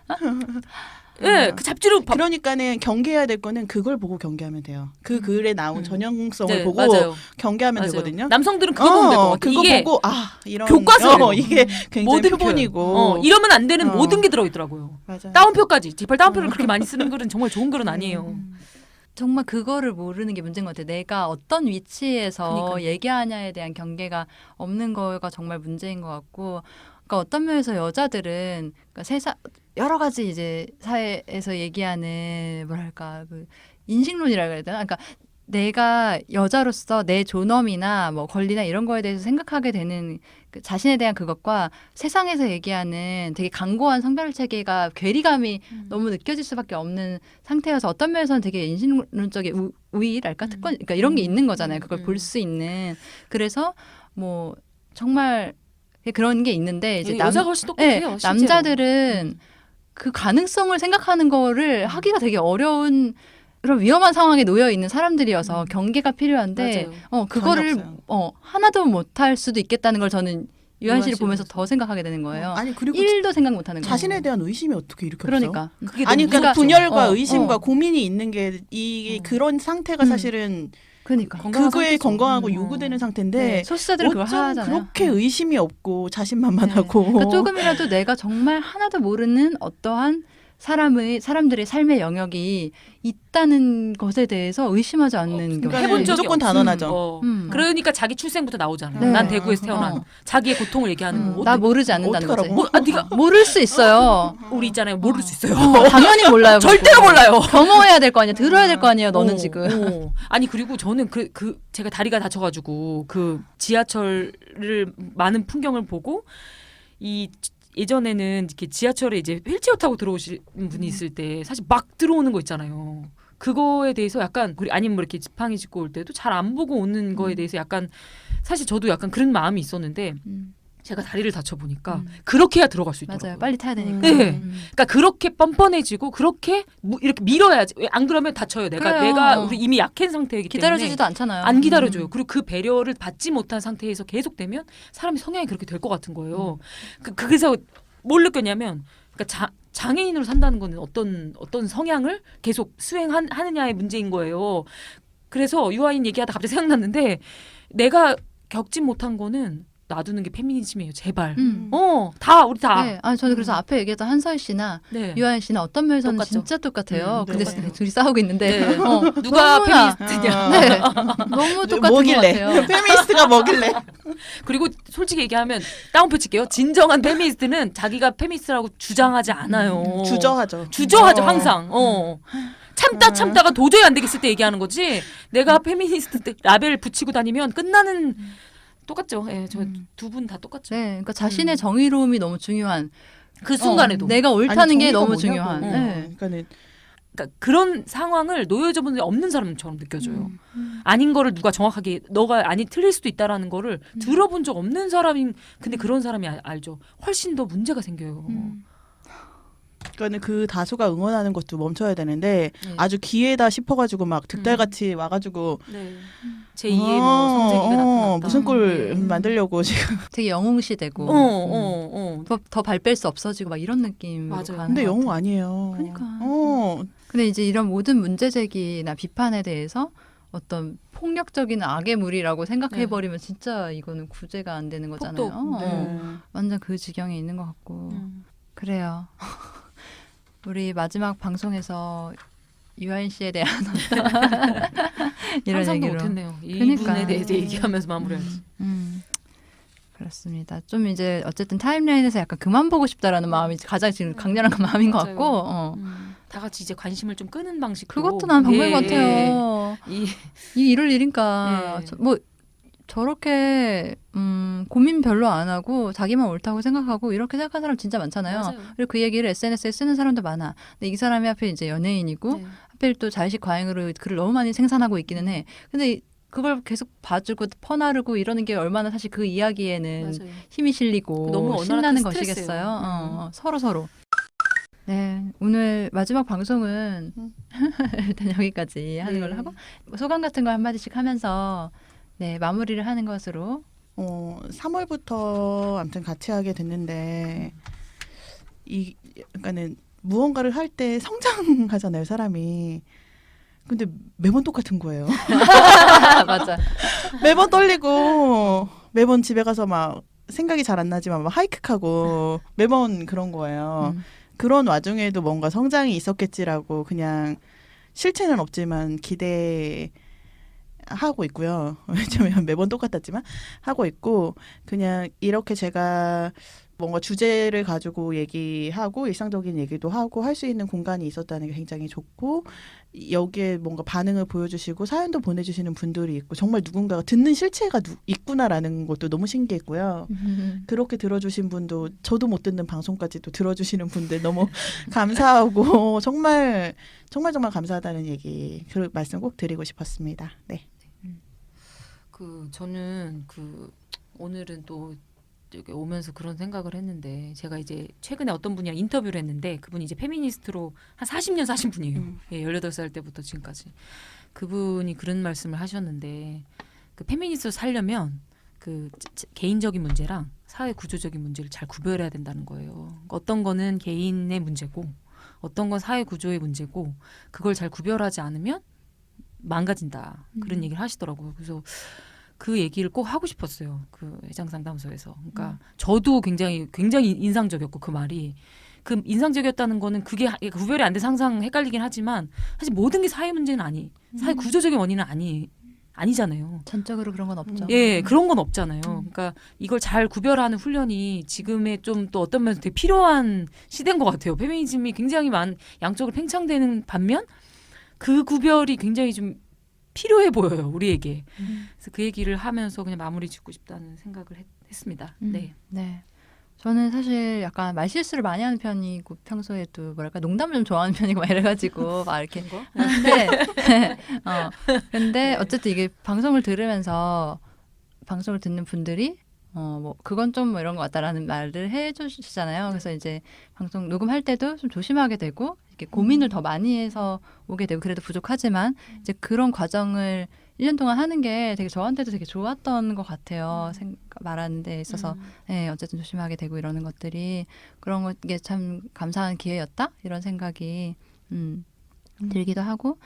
예, 그 잡지로 그러니까는 경계해야 될 거는 그걸 보고 경계하면 돼요. 그 글에 나온 전형성을 네, 보고 맞아요. 경계하면 맞아요. 되거든요. 남성들은 그거 보면 될 것 같아요. 그거 이게 보고 이런 교과서예요. 이게 굉장히 모든 표본이고 이러면 안 되는 어. 모든 게 들어있더라고요. 맞아요. 따옴표까지. 제발 따옴표를 그렇게 많이 쓰는 글은 정말 좋은 글은 아니에요. 정말 그거를 모르는 게 문제인 것 같아요. 내가 어떤 위치에서 그러니까요. 얘기하냐에 대한 경계가 없는 거가 정말 문제인 것 같고, 그러니까 어떤 면에서 여자들은 그러니까 여러 가지 이제 사회에서 얘기하는 뭐랄까 그 인식론이라고 해야 되나? 그러니까 내가 여자로서 내 존엄이나 뭐 권리나 이런 거에 대해서 생각하게 되는 그 자신에 대한 그것과 세상에서 얘기하는 되게 강고한 성별 체계가 괴리감이 너무 느껴질 수밖에 없는 상태여서 어떤 면에서는 되게 인식론적인 우위랄까 특권 그러니까 이런 게 있는 거잖아요. 그걸 볼 수 있는. 그래서 뭐 정말 그런 게 있는데 이제 여자가 훨씬 똑똑해요. 실제로. 남자들은 그 가능성을 생각하는 거를 하기가 되게 어려운 그런 위험한 상황에 놓여 있는 사람들이어서 경계가 필요한데 맞아요. 그거를 전혀 없어요. 하나도 못할 수도 있겠다는 걸 저는 유한 씨를 유한 씨 보면서 보면서. 더 생각하게 되는 거예요. 아니 그리고 1도 생각 못하는 거예요. 자신에 대한 의심이 어떻게 이렇게 그러니까 그게 아니 너무 그러니까 무섭죠. 분열과 어, 의심과 어. 고민이 있는 게 이 그런 상태가 사실은 그러니까 건강한 그거에 상태죠. 건강하고 음. 요구되는 상태인데 네, 소수자들은 그걸 어쩜 하잖아요. 그렇게 의심이 없고 자신만만하고 그러니까 조금이라도 내가 정말 하나도 모르는 어떠한 사람들의 삶의 영역이 있다는 것에 대해서 의심하지 않는 게 그러니까 해본 적이 무조건 없음. 단언하죠. 그러니까 자기 출생부터 나오잖아요. 네. 난 대구에서 태어난 어. 자기의 고통을 얘기하는 거. 나 모르지 않는다는 거지. 어떡하라고? 네가 모를 수 있어요. 우리 있잖아요. 모를 수 있어요. 당연히 몰라요. 절대로 그거. 몰라요. 경험해야 될 거 아니야. 들어야 될 거 아니에요. 너는 어, 지금. 어. 아니 그리고 저는 그 제가 다리가 다쳐가지고 그 지하철을 많은 풍경을 보고 이 예전에는 이렇게 지하철에 이제 휠체어 타고 들어오시는 분이 있을 때 사실 막 들어오는 거 있잖아요. 그거에 대해서 약간 아니면 뭐 이렇게 지팡이 짚고 올 때도 잘 안 보고 오는 거에 대해서 약간 사실 저도 약간 그런 마음이 있었는데 제가 다리를 다쳐 보니까 그렇게 해야 들어갈 수 있더라고요. 맞아요. 빨리 타야 되니까. 네. 그러니까 그렇게 뻔뻔해지고 그렇게 이렇게 밀어야지. 안 그러면 다쳐요. 그래요. 내가 우리 이미 약한 상태이기 때문에 기다려주지도 않잖아요. 안 기다려줘요. 그리고 그 배려를 받지 못한 상태에서 계속되면 사람이 성향이 그렇게 될 것 같은 거예요. 그래서 뭘 느꼈냐면, 그러니까 장애인으로 산다는 거는 어떤 성향을 계속 수행하느냐의 문제인 거예요. 그래서 유아인 얘기하다 갑자기 생각났는데 내가 겪지 못한 거는 놔두는 게 페미니즘이에요. 제발. 우리 다. 네. 저는 그래서 앞에 얘기했던 한서희 씨나 네. 유아인 씨는 어떤 면에서는 똑같죠. 진짜 똑같아요. 근데 똑같아요. 둘이 싸우고 있는데 네. 너무나- 누가 페미니스트냐. 네. 너무 똑같은 것 뭐길래 같아요. 페미니스트가 뭐길래 그리고 솔직히 얘기하면 다운표 칠게요. 진정한 페미니스트는 자기가 페미니스트라고 주장하지 않아요. 주저하죠 항상. 참다가 도저히 안 되겠을 때 얘기하는 거지. 내가 페미니스트 때 라벨 붙이고 다니면 끝나는 똑같죠. 예, 저 두 분 다 똑같죠. 네. 그러니까 자신의 정의로움이 너무 중요한. 그 순간에도. 내가 옳다는 아니, 게 정의가 너무 뭐냐고. 중요한. 네. 그러니까는 그러니까 그런 상황을 노여져본 적이 없는 사람처럼 느껴져요. 아닌 거를 누가 정확하게 너가 틀릴 수도 있다라는 거를 들어본 적 없는 사람인 근데 그런 사람이 알죠. 훨씬 더 문제가 생겨요. 그러니까는 그 다수가 응원하는 것도 멈춰야 되는데 네. 아주 기회다 싶어가지고 막 득달같이 와가지고 네. 제2의 뭐 성재기가 나타났다. 무슨 꼴 네. 만들려고 지금. 되게 영웅시되고 더 발 뺄 수 없어지고 막 이런 느낌으로 맞아요. 가는 근데 것 영웅 같아요. 아니에요. 그러니까. 근데 이제 이런 모든 문제 제기나 비판에 대해서 어떤 폭력적인 악의 무리라고 생각해버리면 진짜 이거는 구제가 안 되는 거잖아요. 폭도. 네. 완전 그 지경에 있는 것 같고. 그래요. 우리 마지막 방송에서 유아인 씨에 대한 이런 상상도 얘기로. 못했네요. 그러니까. 이분에 대해서 얘기하면서 마무리하지. 그렇습니다. 좀 이제 어쨌든 타임라인에서 약간 그만 보고 싶다라는 마음이 가장 지금 강렬한 마음인 것 맞아요. 같고. 다 같이 이제 관심을 좀 끄는 방식으로. 그것도 난 방법인 것 예, 같아요. 이 이럴 일인가. 예. 뭐 저렇게 고민 별로 안 하고 자기만 옳다고 생각하고 이렇게 생각하는 사람 진짜 많잖아요. 맞아요. 그리고 그 얘기를 SNS에 쓰는 사람도 많아. 근데 이 사람이 하필 이제 연예인이고 네. 하필 또 자의식 과잉으로 글을 너무 많이 생산하고 있기는 해. 근데 그걸 계속 봐주고 퍼나르고 이러는 게 얼마나 사실 그 이야기에는 맞아요. 힘이 실리고 너무 얼마나 신나는 큰 스트레스예요. 것이겠어요. 서로. 네, 오늘 마지막 방송은 일단 여기까지 하는 걸로 하고 소감 같은 거 한마디씩 하면서 네, 마무리를 하는 것으로 3월부터 아무튼 같이 하게 됐는데 그러니까는 무언가를 할 때 성장하잖아요, 사람이. 근데 매번 똑같은 거예요. 맞아. 매번 떨리고 매번 집에 가서 막 생각이 잘 안 나지만 막 하이킥하고 매번 그런 거예요. 그런 와중에도 뭔가 성장이 있었겠지라고 그냥 실체는 없지만 기대하고 있고요. 왜냐면 매번 똑같았지만 하고 있고 그냥 이렇게 제가 뭔가 주제를 가지고 얘기하고 일상적인 얘기도 하고 할 수 있는 공간이 있었다는 게 굉장히 좋고 여기에 뭔가 반응을 보여주시고 사연도 보내주시는 분들이 있고 정말 누군가가 듣는 실체가 있구나라는 것도 너무 신기했고요. 그렇게 들어주신 분도 저도 못 듣는 방송까지도 들어주시는 분들 너무 감사하고 정말 감사하다는 얘기 그 말씀 꼭 드리고 싶었습니다. 네. 저는 오늘은 또 여기 오면서 그런 생각을 했는데 제가 이제 최근에 어떤 분이랑 인터뷰를 했는데 그분이 이제 페미니스트로 한 40년 사신 분이에요. 예, 18살 때부터 지금까지. 그분이 그런 말씀을 하셨는데 그 페미니스트로 살려면 그 개인적인 문제랑 사회 구조적인 문제를 잘 구별해야 된다는 거예요. 어떤 거는 개인의 문제고 어떤 건 사회 구조의 문제고 그걸 잘 구별하지 않으면 망가진다. 그런 얘기를 하시더라고요. 그래서 그 얘기를 꼭 하고 싶었어요. 그 회장 상담소에서. 그러니까 저도 굉장히 인상적이었고 그 말이 그 인상적이었다는 거는 그게 구별이 안 돼서 항상 헷갈리긴 하지만 사실 모든 게 사회 문제는 사회 구조적인 원인은 아니잖아요. 전적으로 그런 건 없죠. 예, 그런 건 없잖아요. 그러니까 이걸 잘 구별하는 훈련이 지금의 좀 또 어떤 면에서 되게 필요한 시대인 것 같아요. 페미니즘이 굉장히 양쪽으로 팽창되는 반면 그 구별이 굉장히 좀 필요해 보여요, 우리에게. 그래서 그 얘기를 하면서 그냥 마무리 짓고 싶다는 생각을 했습니다. 네. 네. 저는 사실 약간 말실수를 많이 하는 편이고 평소에도 뭐랄까 농담을 좀 좋아하는 편이고 막 이래가지고 막 이렇게 하는데 근데 어쨌든 이게 방송을 들으면서 방송을 듣는 분들이 뭐 그건 좀 뭐 이런 것 같다라는 말을 해주시잖아요. 그래서 이제 방송 녹음할 때도 좀 조심하게 되고 이렇게 고민을 더 많이 해서 오게 되고 그래도 부족하지만 이제 그런 과정을 1년 동안 하는 게 되게 저한테도 되게 좋았던 것 같아요. 말하는 데 있어서 네, 어쨌든 조심하게 되고 이러는 것들이 그런 게 참 감사한 기회였다 이런 생각이 들기도 하고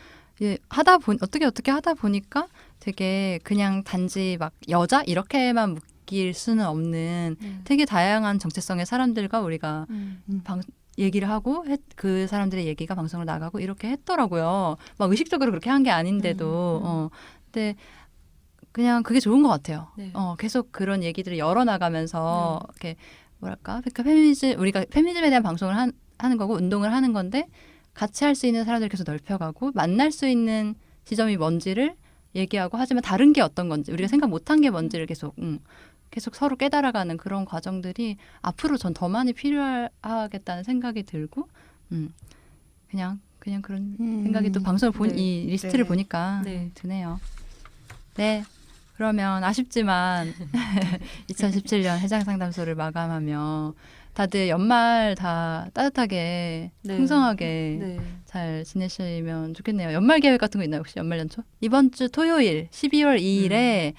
어떻게 하다 보니까 되게 그냥 단지 막 여자 이렇게만 묶일 수는 없는 되게 다양한 정체성의 사람들과 우리가 얘기를 하고 그 사람들의 얘기가 방송으로 나가고 이렇게 했더라고요. 막 의식적으로 그렇게 한 게 아닌데도 근데 그냥 그게 좋은 것 같아요. 네. 계속 그런 얘기들을 열어나가면서 이렇게 뭐랄까 그러니까 우리가 페미니즘에 대한 방송을 하는 거고 운동을 하는 건데 같이 할 수 있는 사람들을 계속 넓혀가고 만날 수 있는 지점이 뭔지를 얘기하고 하지만 다른 게 어떤 건지 우리가 생각 못한 게 뭔지를 계속 서로 깨달아가는 그런 과정들이 앞으로 전 더 많이 필요하겠다는 생각이 들고 그냥 그런 생각이 또 방송을 이 리스트를 보니까 드네요. 네. 그러면 아쉽지만 2017년 해장상담소를 마감하며 다들 연말 다 따뜻하게 풍성하게 잘 지내시면 좋겠네요. 연말 계획 같은 거 있나요? 혹시 연말 연초? 이번 주 토요일 12월 2일에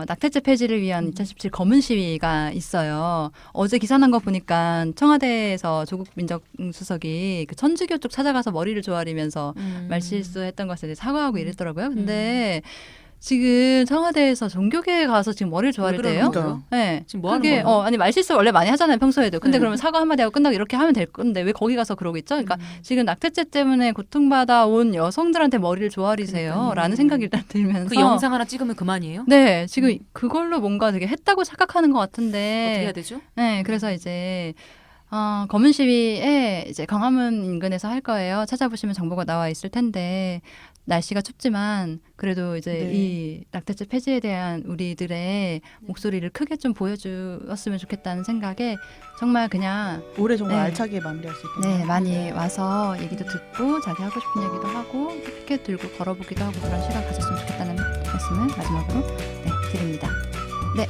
낙태죄 폐지를 위한 2017 검은 시위가 있어요. 어제 기사 난 거 보니까 청와대에서 조국 민정수석이 그 천주교 쪽 찾아가서 머리를 조아리면서 말실수했던 것에 대해 사과하고 이랬더라고요. 근데 지금 청와대에서 종교계에 가서 지금 머리를 조아리대요. 네. 지금 뭐 하는 거예요? 아니 말실수 원래 많이 하잖아요 평소에도. 근데 그러면 사과 한마디 하고 끝나고 이렇게 하면 될 건데 왜 거기 가서 그러고 있죠? 그러니까 지금 낙태죄 때문에 고통받아 온 여성들한테 머리를 조아리세요라는 생각이 일단 들면서 그 영상 하나 찍으면 그만이에요? 네, 지금 그걸로 뭔가 되게 했다고 착각하는 것 같은데 어떻게 해야 되죠? 네, 그래서 이제 검은 시위에 이제 광화문 인근에서 할 거예요. 찾아보시면 정보가 나와 있을 텐데 날씨가 춥지만 그래도 이제 이 낙태죄 폐지에 대한 우리들의 목소리를 크게 좀 보여주었으면 좋겠다는 생각에 정말 그냥 올해 정말 알차게 마무리할 수 있겠네요. 네, 많이 와서 얘기도 듣고 자기 하고 싶은 얘기도 하고 피켓 들고 걸어보기도 하고 그런 시간 가졌으면 좋겠다는 말씀을 마지막으로 드립니다. 네.